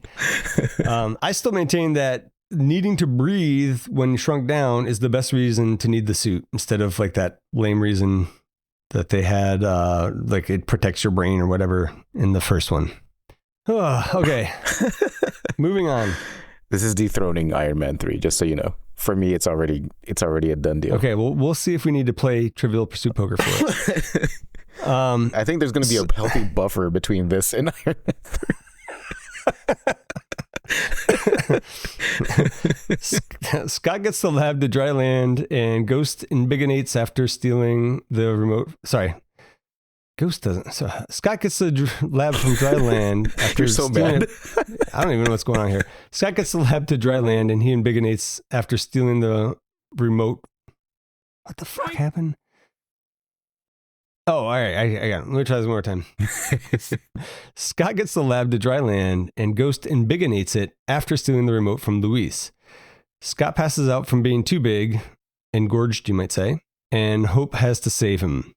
I still maintain that needing to breathe when shrunk down is the best reason to need the suit, instead of like that lame reason that they had, like it protects your brain or whatever in the first one. Okay. Moving on. This is dethroning Iron Man 3, just so you know. For me, it's already a done deal. Okay, well, we'll see if we need to play Trivial Pursuit Poker for it. I think there's going to be a healthy buffer between this and Iron Man 3. Scott gets the lab to dry land, and Ghost invigorates after stealing the remote. Sorry. Ghost doesn't. So Scott gets the lab from dry land after You're so stealing mad. I don't even know what's going on here. Scott gets the lab to dry land, and he invigorates after stealing the remote. What the fuck happened? Oh, all right. I got it. Let me try this one more time. Scott gets the lab to dry land, and Ghost invigorates it after stealing the remote from Luis. Scott passes out from being too big, engorged, you might say, and Hope has to save him.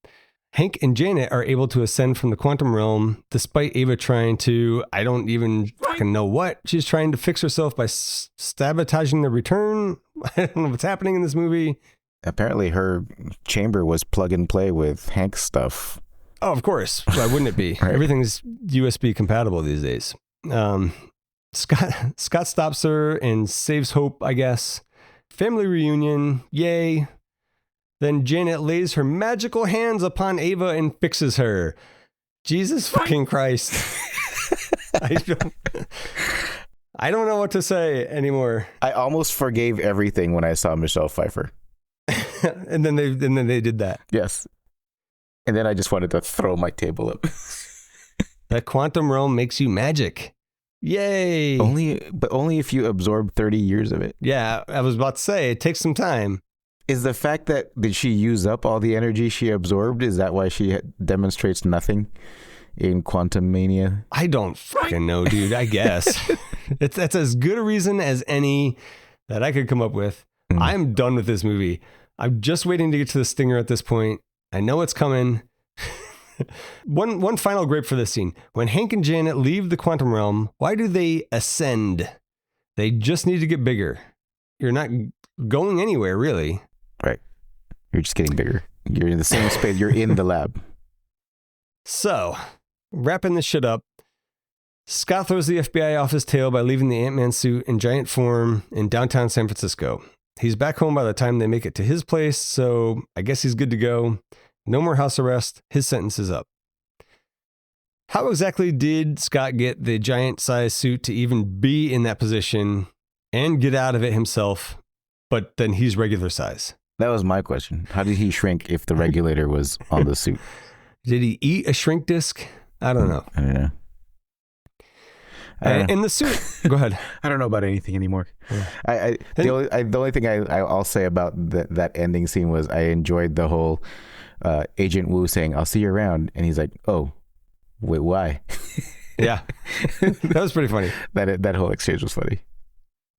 Hank and Janet are able to ascend from the quantum realm despite Ava trying to, I don't even fucking know what. She's trying to fix herself by sabotaging the return. I don't know what's happening in this movie. Apparently her chamber was plug and play with Hank's stuff. Oh, of course. Why wouldn't it be? Right. Everything's USB compatible these days. Scott stops her and saves Hope, I guess. Family reunion. Yay. Then Janet lays her magical hands upon Ava and fixes her. Jesus fucking Christ. I don't know what to say anymore. I almost forgave everything when I saw Michelle Pfeiffer. and then they did that. Yes. And then I just wanted to throw my table up. The quantum realm makes you magic. Yay. But only if you absorb 30 years of it. Yeah, I was about to say, it takes some time. Is the fact that did she use up all the energy she absorbed? Is that why she demonstrates nothing in Quantum Mania? I don't fucking know, dude. I guess. That's as good a reason as any that I could come up with. I'm done with this movie. I'm just waiting to get to the stinger at this point. I know it's coming. One final grape for this scene. When Hank and Janet leave the quantum realm, why do they ascend? They just need to get bigger. You're not going anywhere, really. Right. You're just getting bigger. You're in the same space. You're in the lab. So, wrapping this shit up, Scott throws the FBI off his tail by leaving the Ant-Man suit in giant form in downtown San Francisco. He's back home by the time they make it to his place, so I guess he's good to go. No more house arrest. His sentence is up. How exactly did Scott get the giant-sized suit to even be in that position and get out of it himself, but then he's regular size? That was my question. How did he shrink if the regulator was on the suit? Did he eat a shrink disc? I don't know. I don't know. In the suit, go ahead. I don't know about anything anymore. Yeah. The only thing I'll say about that ending scene was I enjoyed the whole Agent Wu saying, "I'll see you around," and he's like, "Oh, wait, why?" Yeah, that was pretty funny. That whole exchange was funny.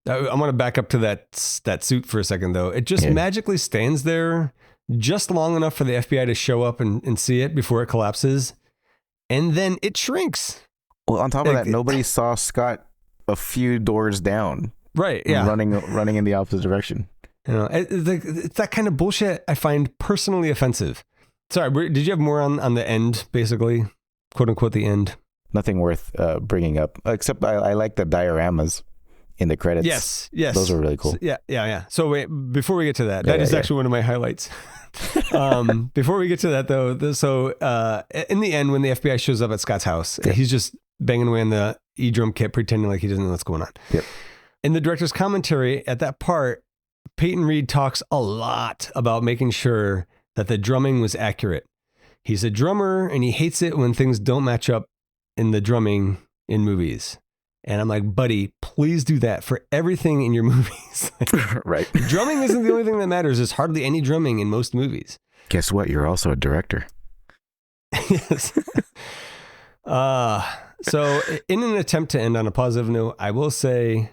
I'm going to back up to that suit for a second, though. It just magically stands there just long enough for the FBI to show up and see it before it collapses. And then it shrinks. Well, on top of that, nobody saw Scott a few doors down. Right, yeah. Running in the opposite direction. You know, it's that kind of bullshit I find personally offensive. Sorry, did you have more on the end, basically? Quote unquote, the end? Nothing worth bringing up, except I like the dioramas in the credits. Yes. Those are really cool. So, yeah. So wait, before we get to that, that is actually one of my highlights. Before we get to that, though, in the end, when the FBI shows up at Scott's house, he's just banging away on the E-drum kit, pretending like he doesn't know what's going on. Yep. In the director's commentary at that part, Peyton Reed talks a lot about making sure that the drumming was accurate. He's a drummer, and he hates it when things don't match up in the drumming in movies. And I'm like, buddy, please do that for everything in your movies. Right. Drumming isn't the only thing that matters. There's hardly any drumming in most movies. Guess what? You're also a director. Yes. So in an attempt to end on a positive note, I will say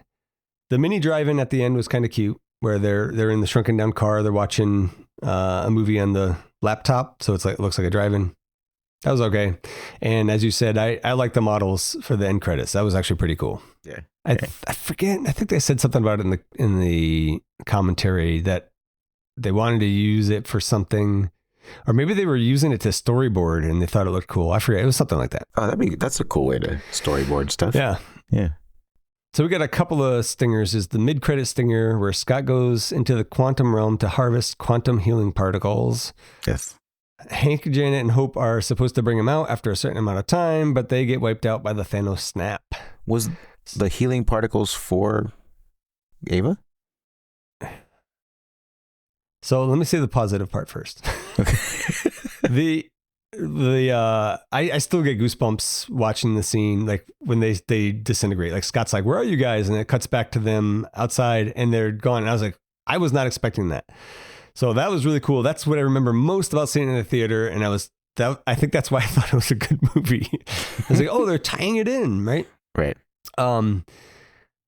the mini drive-in at the end was kind of cute, where they're in the shrunken down car. They're watching a movie on the laptop. So it looks like a drive-in. That was okay. And as you said, I like the models for the end credits. That was actually pretty cool. Yeah. I forget. I think they said something about it in the commentary that they wanted to use it for something, or maybe they were using it to storyboard and they thought it looked cool. I forget. It was something like that. Oh, that's a cool way to storyboard stuff. Yeah. Yeah. So we got a couple of stingers. Is the mid-credit stinger where Scott goes into the quantum realm to harvest quantum healing particles. Yes. Hank, Janet, and Hope are supposed to bring him out after a certain amount of time, but they get wiped out by the Thanos snap. Was the healing particles for Ava? So let me say the positive part first. Okay. I still get goosebumps watching the scene, like when they disintegrate. Like Scott's like, "Where are you guys?" And it cuts back to them outside, and they're gone. And I was like, I was not expecting that. So that was really cool. That's what I remember most about seeing it in the theater, and I think that's why I thought it was a good movie. I was like, oh, they're tying it in, right? Right.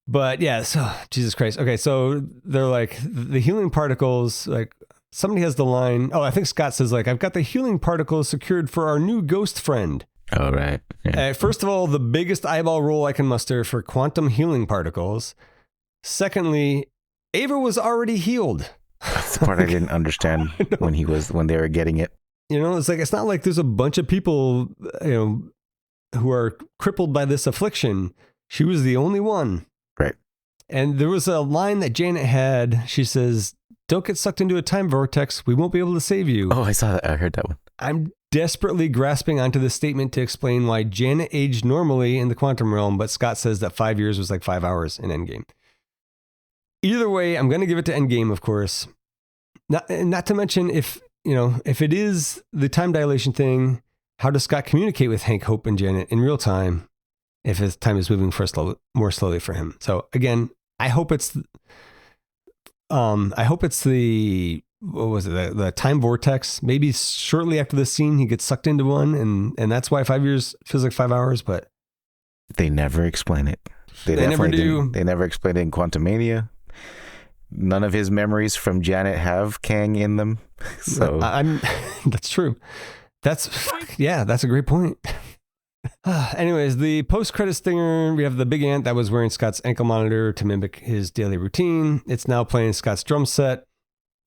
But yeah, so Jesus Christ. Okay, so they're like the healing particles, like somebody has the line. Oh, I think Scott says like, I've got the healing particles secured for our new ghost friend. Oh, right. Yeah. First of all, the biggest eyeball roll I can muster for quantum healing particles. Secondly, Ava was already healed. That's the part I didn't understand when they were getting it. You know, it's like, it's not like there's a bunch of people, who are crippled by this affliction. She was the only one. Right. And there was a line that Janet had. She says, "Don't get sucked into a time vortex. We won't be able to save you." Oh, I saw that. I heard that one. I'm desperately grasping onto this statement to explain why Janet aged normally in the quantum realm, but Scott says that 5 years was like 5 hours in Endgame. Either way, I'm going to give it to Endgame, of course. Not to mention if it is the time dilation thing, how does Scott communicate with Hank, Hope, and Janet in real time if his time is moving more slowly for him? So again, I hope it's the what was it, the time vortex. Maybe shortly after the scene, he gets sucked into one, and that's why 5 years feels like 5 hours. But they never explain it. They never do. They never explain it in Quantumania. None of his memories from Janet have Kang in them. So that's true. That's a great point. Anyways, the post-credit stinger, we have the big ant that was wearing Scott's ankle monitor to mimic his daily routine. It's now playing Scott's drum set.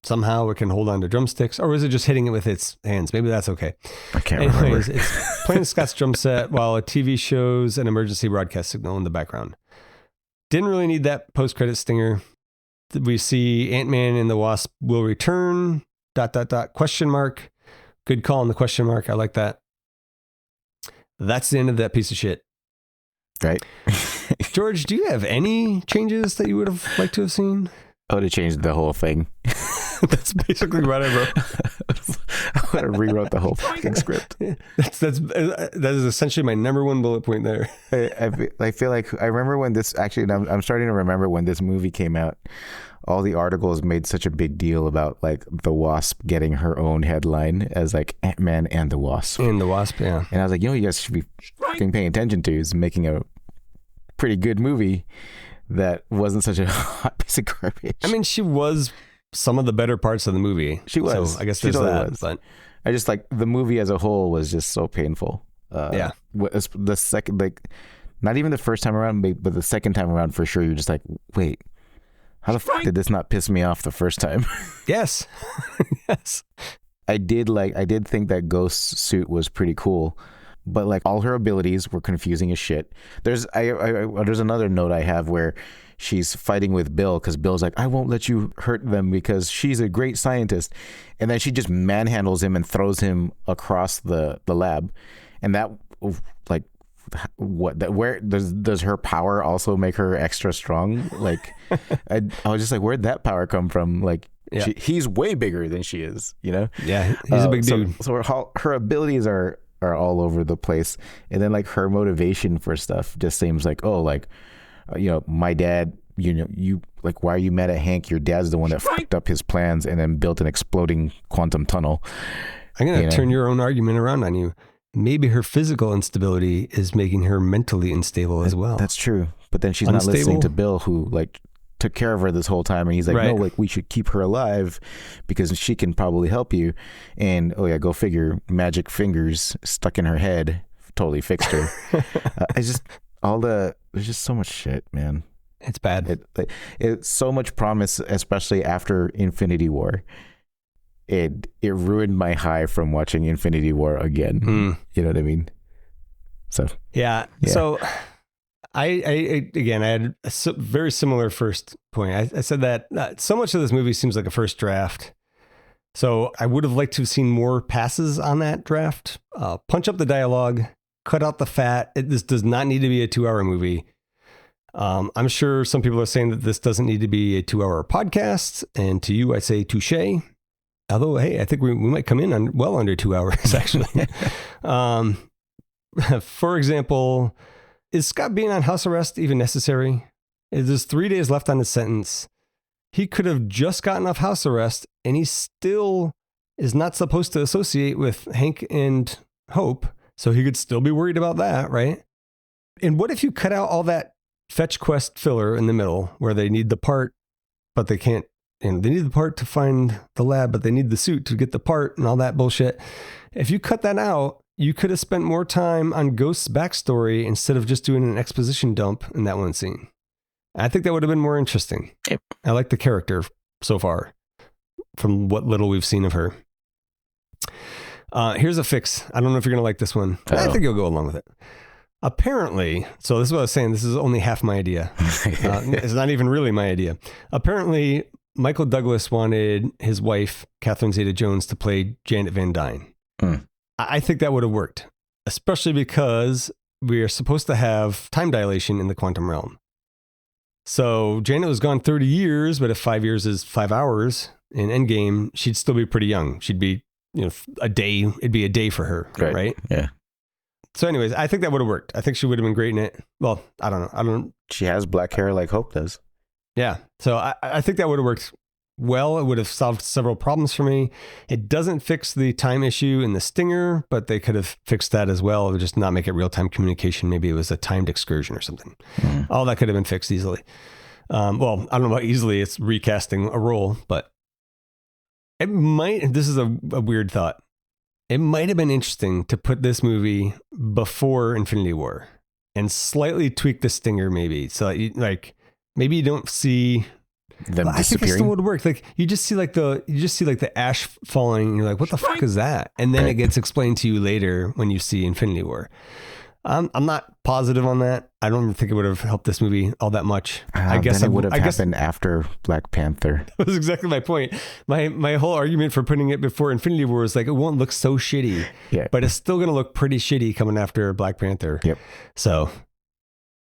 Somehow it can hold on to drumsticks, or is it just hitting it with its hands? Maybe that's okay. I can't remember. It's playing Scott's drum set while a TV shows an emergency broadcast signal in the background. Didn't really need that post-credit stinger. We see Ant-Man and the Wasp will return, ... question mark. Good call on the question mark. I like that. That's the end of that piece of shit. Right. George, do you have any changes that you would have liked to have seen? Oh, to change the whole thing. That's basically what I wrote. I rewrote the whole fucking script. That is essentially my number one bullet point there. I feel like I remember when this actually. I'm starting to remember when this movie came out. All the articles made such a big deal about like the Wasp getting her own headline as like Ant-Man and the Wasp. And the Wasp, yeah. And I was like, you guys should be fucking paying attention to is making a pretty good movie that wasn't such a hot piece of garbage. I mean, she was some of the better parts of the movie. She was. So I guess she there's totally that. was. But I just like the movie as a whole was just so painful. Yeah. The second, like, not even the first time around, but the second time around for sure, you're just like, wait, how the fuck did this not piss me off the first time? Yes. Yes. I did think that Ghost's suit was pretty cool, but like all her abilities were confusing as shit. There's another note I have where she's fighting with Bill because Bill's like, I won't let you hurt them because she's a great scientist. And then she just manhandles him and throws him across the lab. And that, like, where does her power also make her extra strong? Like, I was just like, where'd that power come from? Like, yeah. He's way bigger than she is, you know? Yeah, he's a big dude. So her abilities are all over the place. And then like her motivation for stuff just seems like, oh, like, my dad, you like, why are you mad at Hank? Your dad's the one that fucked up his plans and then built an exploding quantum tunnel. I'm going to turn your own argument around on you. Maybe her physical instability is making her mentally unstable as well. That's true. But then she's not listening to Bill, who like took care of her this whole time. And he's like, no, like we should keep her alive because she can probably help you. And oh yeah, go figure, magic fingers stuck in her head totally fixed her. There's just so much shit, man. It's bad. It's so much promise, especially after Infinity War. It ruined my high from watching Infinity War again. You know what I mean? So yeah. So I had a very similar first point. I said that so much of this movie seems like a first draft. So I would have liked to have seen more passes on that draft. Punch up the dialogue, cut out the fat. This does not need to be a 2-hour movie. I'm sure some people are saying that this doesn't need to be a 2-hour podcast. And to you, I say touche. Although, hey, I think we might come in on well under 2 hours, actually. For example, is Scott being on house arrest even necessary? There's 3 days left on his sentence. He could have just gotten off house arrest, and he still is not supposed to associate with Hank and Hope, so he could still be worried about that, right? And what if you cut out all that fetch quest filler in the middle where they need the part, but they can't, and they need the part to find the lab, but they need the suit to get the part and all that bullshit. If you cut that out, you could have spent more time on Ghost's backstory instead of just doing an exposition dump in that one scene. I think that would have been more interesting. Yep. I like the character so far from what little we've seen of her. Here's a fix. I don't know if you're going to like this one. I think you'll go along with it. Apparently, so this is what I was saying. This is only half my idea. It's not even really my idea. Apparently, Michael Douglas wanted his wife, Catherine Zeta-Jones, to play Janet Van Dyne. I think that would have worked, especially because we are supposed to have time dilation in the quantum realm. So Janet was gone 30 years, but if 5 years is 5 hours in Endgame, she'd still be pretty young. She'd be, a day. It'd be a day for her, right? Yeah. So anyways, I think that would have worked. I think she would have been great in it. Well, I don't know. She has black hair like Hope does. Yeah. So I think that would have worked well. It would have solved several problems for me. It doesn't fix the time issue in the stinger, but they could have fixed that as well. It would just not make it real-time communication. Maybe it was a timed excursion or something. All that could have been fixed easily. Well, I don't know about easily. It's recasting a role, but it might, this is a weird thought. It might have been interesting to put this movie before Infinity War and slightly tweak the stinger maybe. So maybe you don't see them disappearing. I think it still would work. Like you just see the ash falling and you're like, what the fuck is that? And then it gets explained to you later when you see Infinity War. I'm not positive on that. I don't think it would have helped this movie all that much. I guess it would have happened after Black Panther. That was exactly my point. My whole argument for putting it before Infinity War is like, it won't look so shitty, but it's still going to look pretty shitty coming after Black Panther. Yep. So.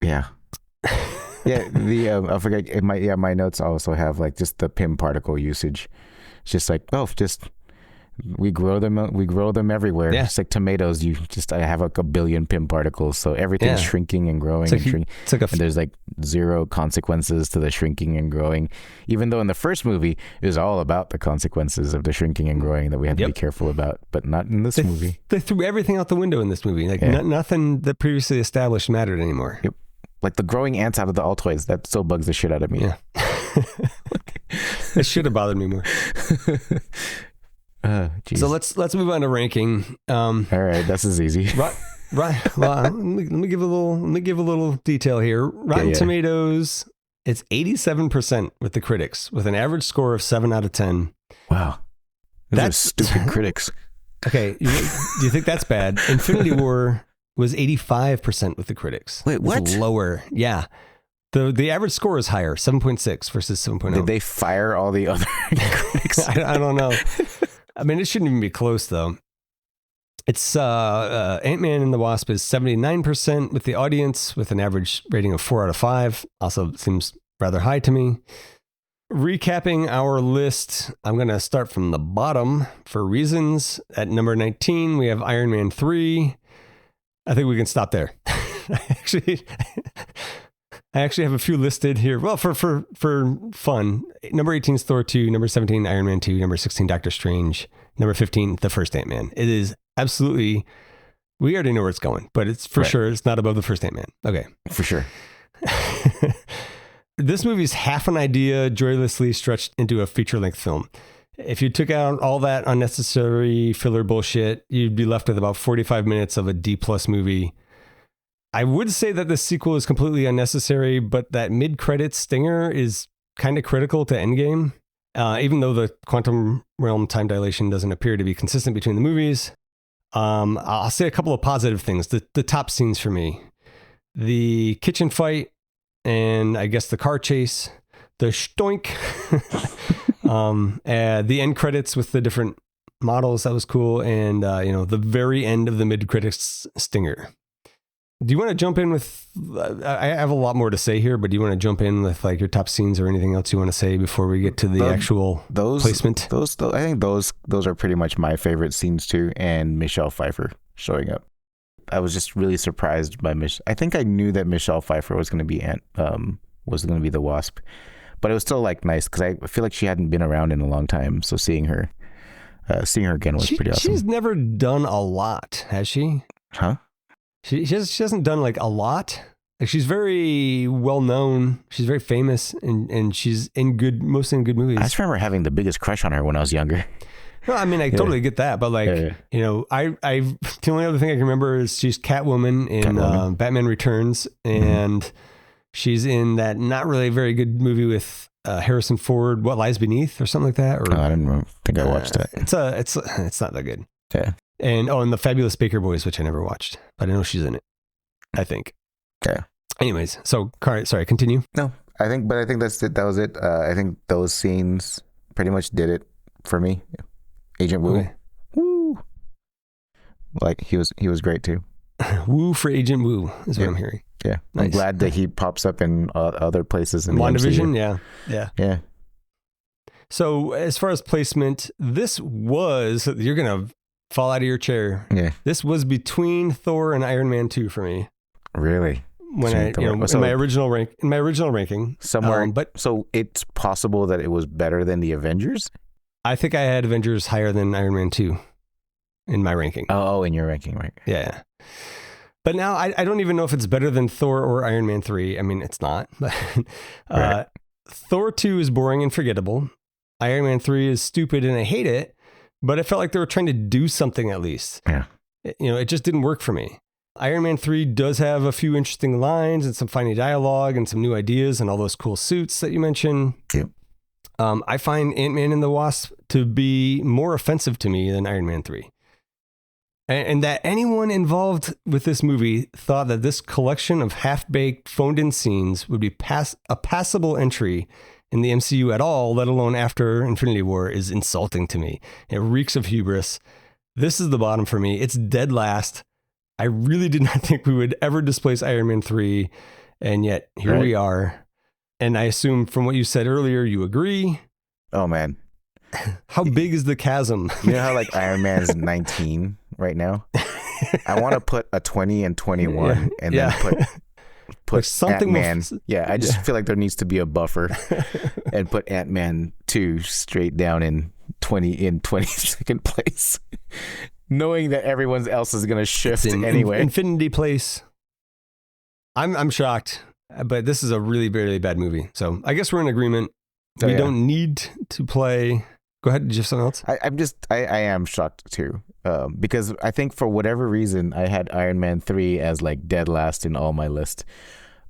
Yeah. Yeah. I forget. My notes also have like just the Pym particle usage. It's just like, we grow them everywhere. Yeah. It's like tomatoes. I have like a billion Pym particles, so everything's shrinking and growing and shrinking. And there's like zero consequences to the shrinking and growing. Even though in the first movie it was all about the consequences of the shrinking and growing that we had to be careful about, but not in this movie. They threw everything out the window in this movie. Like nothing that previously established mattered anymore. Yep. Like the growing ants out of the Altoids, that still bugs the shit out of me. Yeah. It should have bothered me more. So let's move on to ranking. All right, this is easy. Right. Well, let me give a little detail here. Rotten Tomatoes, it's 87% with the critics, with an average score of 7 out of 10. Wow, that's stupid critics. Okay, do you think that's bad? Infinity War was 85% with the critics. Wait, what? It's lower. Yeah. The average score is higher, 7.6 versus 7.0. Did they fire all the other critics? I don't know. I mean, it shouldn't even be close, though. It's Ant-Man and The Wasp is 79% with the audience, with an average rating of 4 out of 5. Also seems rather high to me. Recapping our list, I'm going to start from the bottom for reasons. At number 19, we have Iron Man 3. I think we can stop there. I actually have a few listed here. Well, for fun. Number 18 is Thor 2. Number 17, Iron Man 2. Number 16, Doctor Strange. Number 15, the first Ant-Man. It is absolutely, we already know where it's going, but it's for sure, it's not above the first Ant-Man. Okay. For sure. This movie's half an idea joylessly stretched into a feature-length film. If you took out all that unnecessary filler bullshit, you'd be left with about 45 minutes of a D+ movie. I would say that the sequel is completely unnecessary, but that mid-credits stinger is kind of critical to Endgame. Even though the quantum realm time dilation doesn't appear to be consistent between the movies. I'll say a couple of positive things. The top scenes for me. The kitchen fight and I guess the car chase. The shtoink. The end credits with the different models, that was cool. And, the very end of the mid-credits stinger. Do you want to jump in with, I have a lot more to say here, but do you want to jump in with like your top scenes or anything else you want to say before we get to the actual placement? I think those are pretty much my favorite scenes too, and Michelle Pfeiffer showing up. I was just really surprised by I think I knew that Michelle Pfeiffer was going to be the Wasp, but it was still like nice because I feel like she hadn't been around in a long time, so seeing her again was pretty awesome. She's never done a lot, has she? Huh? She hasn't done like a lot. Like she's very well known. She's very famous, and she's mostly in good movies. I just remember having the biggest crush on her when I was younger. No, I mean I totally get that, but like you know, I the only other thing I can remember is she's Catwoman in Batman Returns, and she's in that not really very good movie with Harrison Ford, What Lies Beneath, or something like that. Or I didn't think I watched that. It's not that good. Yeah. And the Fabulous Baker Boys, which I never watched, but I know she's in it, I think. Okay. Anyways, so sorry, continue. No, I think that's it. That was it. I think those scenes pretty much did it for me. Agent Wu. Okay. Woo. Like he was great too. Woo for Agent Wu is what I'm hearing. Yeah. Nice. I'm glad that he pops up in other places in WandaVision, yeah. So as far as placement, this was, you're going to fall out of your chair. Yeah. This was between Thor and Iron Man 2 for me. Really? When in my original ranking. Somewhere, so it's possible that it was better than the Avengers? I think I had Avengers higher than Iron Man 2 in my ranking. Oh, in your ranking, right? Yeah. But now I don't even know if it's better than Thor or Iron Man 3. I mean, it's not. Right. Thor 2 is boring and forgettable. Iron Man 3 is stupid and I hate it, but I felt like they were trying to do something at least. Yeah. It just didn't work for me. Iron Man 3 does have a few interesting lines and some funny dialogue and some new ideas and all those cool suits that you mentioned. Yep. I find Ant-Man and the Wasp to be more offensive to me than Iron Man 3. And that anyone involved with this movie thought that this collection of half-baked, phoned-in scenes would be a passable entry in the MCU at all, let alone after Infinity War, is insulting to me. It reeks of hubris. This is the bottom for me. It's dead last. I really did not think we would ever displace Iron Man 3, and yet here we are. And I assume from what you said earlier, you agree. Oh, man. How big is the chasm? You know how like Iron Man's 19 right now? I want to put a 20 and 21 and then put like something Ant-Man. I just feel like there needs to be a buffer and put Ant-Man 2 straight down in 22nd place. Knowing that everyone else is going to shift anyway. Infinity Place. I'm shocked, but this is a really, really bad movie. So I guess we're in agreement. We don't need to play. Go ahead. Did you have something else? I am shocked too. Because I think for whatever reason, I had Iron Man 3 as like dead last in all my list.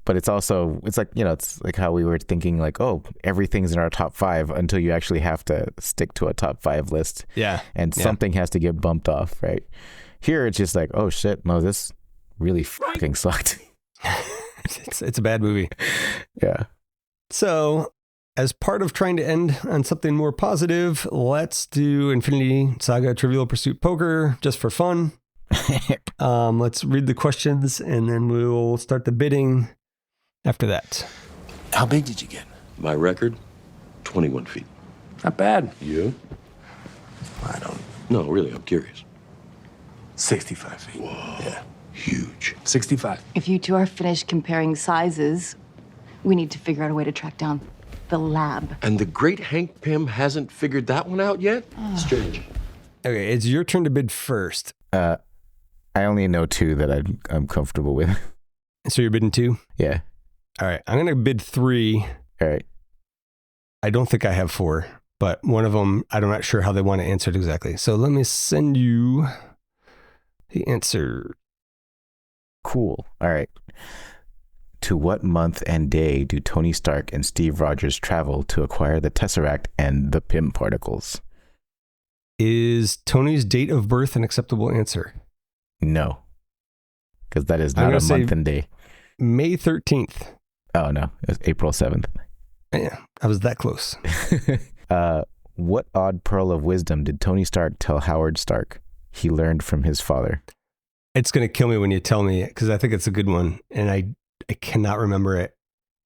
But it's like, it's like how we were thinking like, oh, everything's in our top 5 until you actually have to stick to a top 5 list. Yeah. And something has to get bumped off, right? Here, it's just like, oh shit, no, this really fucking sucked. It's a bad movie. Yeah. So as part of trying to end on something more positive, let's do Infinity Saga Trivial Pursuit Poker just for fun. Let's read the questions and then we'll start the bidding after that. How big did you get? My record, 21 feet. Not bad. You? I don't. No, really, I'm curious. 65 feet. Whoa. Yeah. Huge. 65. If you two are finished comparing sizes, we need to figure out a way to track down the lab. And the great Hank Pym hasn't figured that one out yet? Strange. Okay, it's your turn to bid first. I only know 2 that I'm comfortable with. So you're bidding 2? Yeah. All right, I'm going to bid 3. All right. I don't think I have 4, but one of them, I'm not sure how they want to answer it exactly. So let me send you the answer. Cool. All right. To what month and day do Tony Stark and Steve Rogers travel to acquire the Tesseract and the Pym particles? Is Tony's date of birth an acceptable answer? No. Because that is not a month and day. May 13th. Oh, no. It was April 7th. Yeah, I was that close. What odd pearl of wisdom did Tony Stark tell Howard Stark he learned from his father? It's going to kill me when you tell me, because I think it's a good one, and I cannot remember it.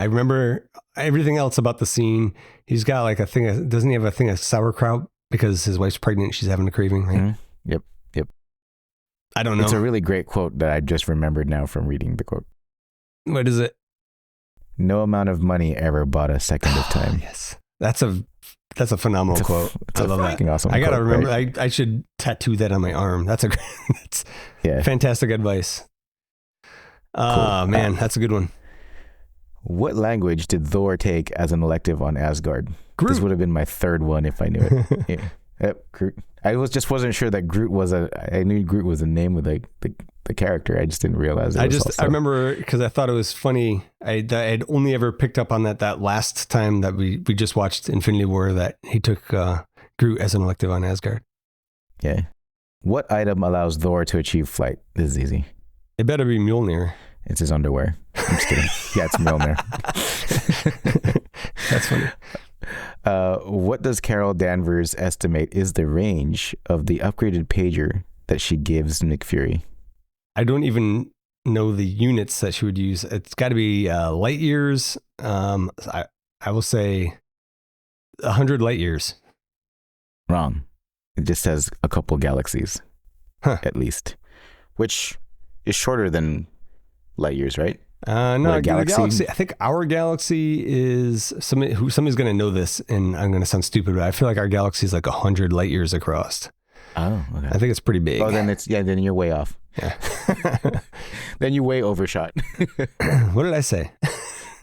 I remember everything else about the scene. He's got like a thing. Doesn't he have a thing of sauerkraut because his wife's pregnant? She's having a craving, right? Mm-hmm. Yep. I don't know. It's a really great quote that I just remembered now from reading the quote. What is it? No amount of money ever bought a second of time. Yes. That's a phenomenal quote. It's I a love that. fucking awesome I got to quote, remember, right? I should tattoo that on my arm. That's fantastic advice. Cool. Man, that's a good one. What language did Thor take as an elective on Asgard? Groot. This would have been my third one if I knew it. Yeah. Yep, Groot. I wasn't sure that Groot was I knew Groot was a name with the character. I just didn't realize it I remember because I thought it was funny. I'd only ever picked up on that last time that we just watched Infinity War, that he took Groot as an elective on Asgard. Yeah. What item allows Thor to achieve flight? This is easy. It better be Mjolnir. It's his underwear. I'm just kidding. Yeah, it's Mjolnir. That's funny. What does Carol Danvers estimate is the range of the upgraded pager that she gives Nick Fury? I don't even know the units that she would use. It's got to be light years. I will say 100 light years. Wrong. It just says a couple galaxies, at least, which is shorter than light years, right? No, a galaxy. I think our galaxy is somebody's going to know this, and I'm going to sound stupid, but I feel like our galaxy is like 100 light years across. Oh, okay. I think it's pretty big. Oh, then you're way off. Yeah. Then you way overshot. What did I say?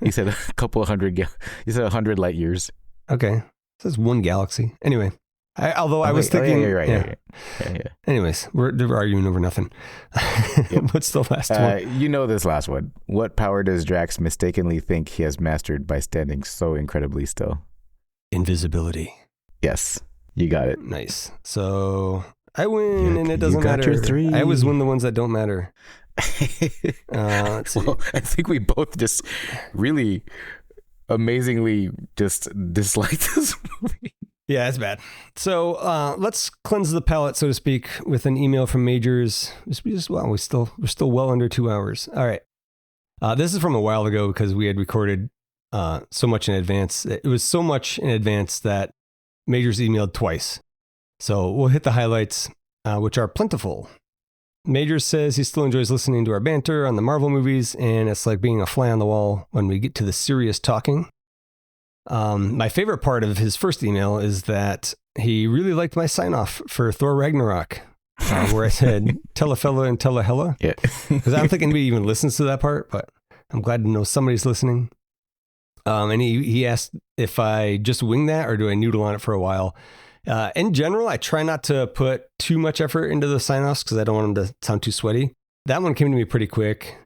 You said a couple of hundred. You said 100 light years. Okay, so it's one galaxy. Anyway, I was thinking. You're right. Yeah. Anyways, we're arguing over nothing. What's the last one? You know this last one. What power does Drax mistakenly think he has mastered by standing so incredibly still? Invisibility. Yes, you got it. Nice. So I win, and it doesn't matter. Your 3. I always win the ones that don't matter. Let's see. Well, I think we both just really amazingly just disliked this movie. Yeah, it's bad. So let's cleanse the palate, so to speak, with an email from Majors. We're still well under 2 hours. All right. This is from a while ago because we had recorded so much in advance. It was so much in advance that Majors emailed twice. So we'll hit the highlights, which are plentiful. Majors says he still enjoys listening to our banter on the Marvel movies, and it's like being a fly on the wall when we get to the serious talking. My favorite part of his first email is that he really liked my sign off for Thor Ragnarok, where I said, tell a fella and tell a hella. Yeah. Because I don't think anybody even listens to that part, but I'm glad to know somebody's listening. And he asked if I just wing that or do I noodle on it for a while. In general, I try not to put too much effort into the sign-offs because I don't want them to sound too sweaty. That one came to me pretty quick,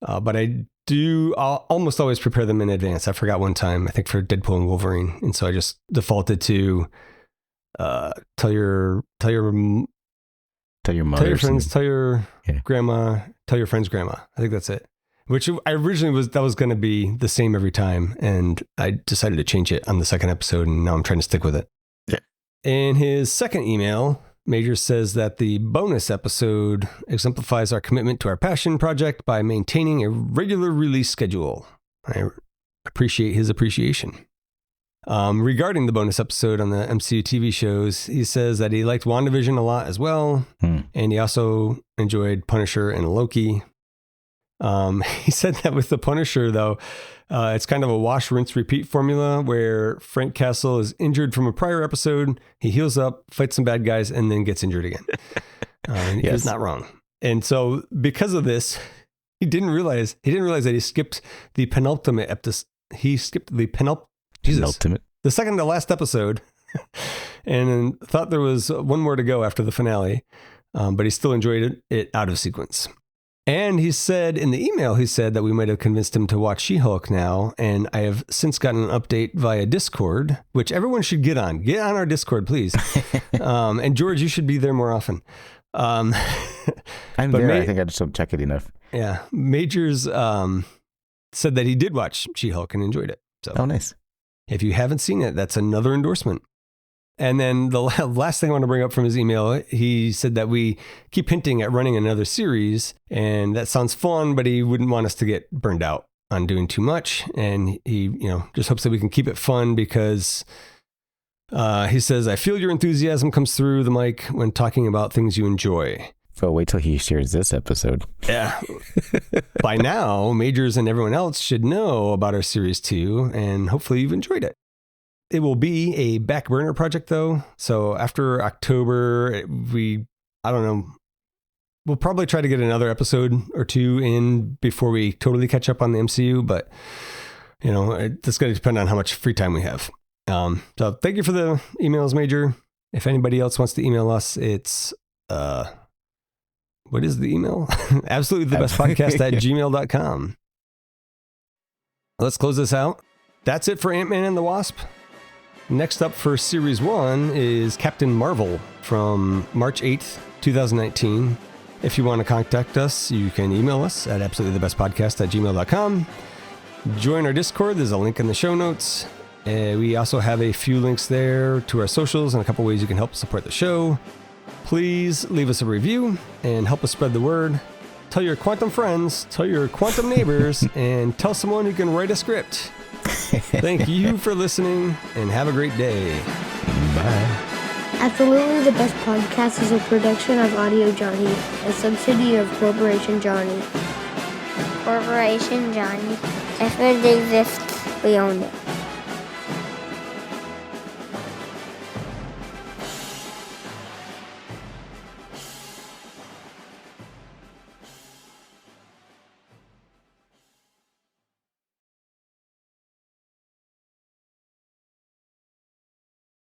but I'll almost always prepare them in advance. I forgot one time, I think for Deadpool and Wolverine. And so I just defaulted to tell your mother, tell your friends, tell your grandma, tell your friend's grandma. I think that's it. Which I originally that was going to be the same every time. And I decided to change it on the second episode, and now I'm trying to stick with it. Yeah. In his second email, Major says that the bonus episode exemplifies our commitment to our passion project by maintaining a regular release schedule. I appreciate his appreciation. Regarding the bonus episode on the MCU TV shows, he says that he liked WandaVision a lot as well. And he also enjoyed Punisher and Loki. He said that with the Punisher, though, it's kind of a wash, rinse, repeat formula where Frank Castle is injured from a prior episode. He heals up, fights some bad guys, and then gets injured again. He's not wrong. And so because of this, he didn't realize that he skipped the penultimate episode. He skipped the penultimate, the second to last episode, and thought there was one more to go after the finale. But he still enjoyed it out of sequence. And he said in the email, that we might have convinced him to watch She-Hulk now. And I have since gotten an update via Discord, which everyone should get on. Get on our Discord, please. And George, you should be there more often. I'm there. I think I just don't check it enough. Yeah. Majors said that he did watch She-Hulk and enjoyed it. So, oh, nice. If you haven't seen it, that's another endorsement. And then the last thing I want to bring up from his email, he said that we keep hinting at running another series, and that sounds fun, but he wouldn't want us to get burned out on doing too much. And he, just hopes that we can keep it fun because he says, I feel your enthusiasm comes through the mic when talking about things you enjoy. So wait till he shares this episode. Yeah. By now, Majors and everyone else should know about our series 2, and hopefully you've enjoyed it. It will be a back burner project though. So after October, I don't know, we'll probably try to get another episode or 2 in before we totally catch up on the MCU, but it's going to depend on how much free time we have. So thank you for the emails, Major. If anybody else wants to email us, it's, what is the email? Absolutely the best podcast at gmail.com. Let's close this out. That's it for Ant-Man and the Wasp. Next up for Series 1 is Captain Marvel from March 8th, 2019. If you want to contact us, you can email us at absolutelythebestpodcast at gmail.com. Join our Discord. There's a link in the show notes. We also have a few links there to our socials and a couple ways you can help support the show. Please leave us a review and help us spread the word. Tell your quantum friends, tell your quantum neighbors, and tell someone who can write a script. Thank you for listening, and have a great day. Bye. Absolutely the Best Podcast is a production of Audio Johnny, a subsidiary of Corporation Johnny. Corporation Johnny. If it exists, we own it.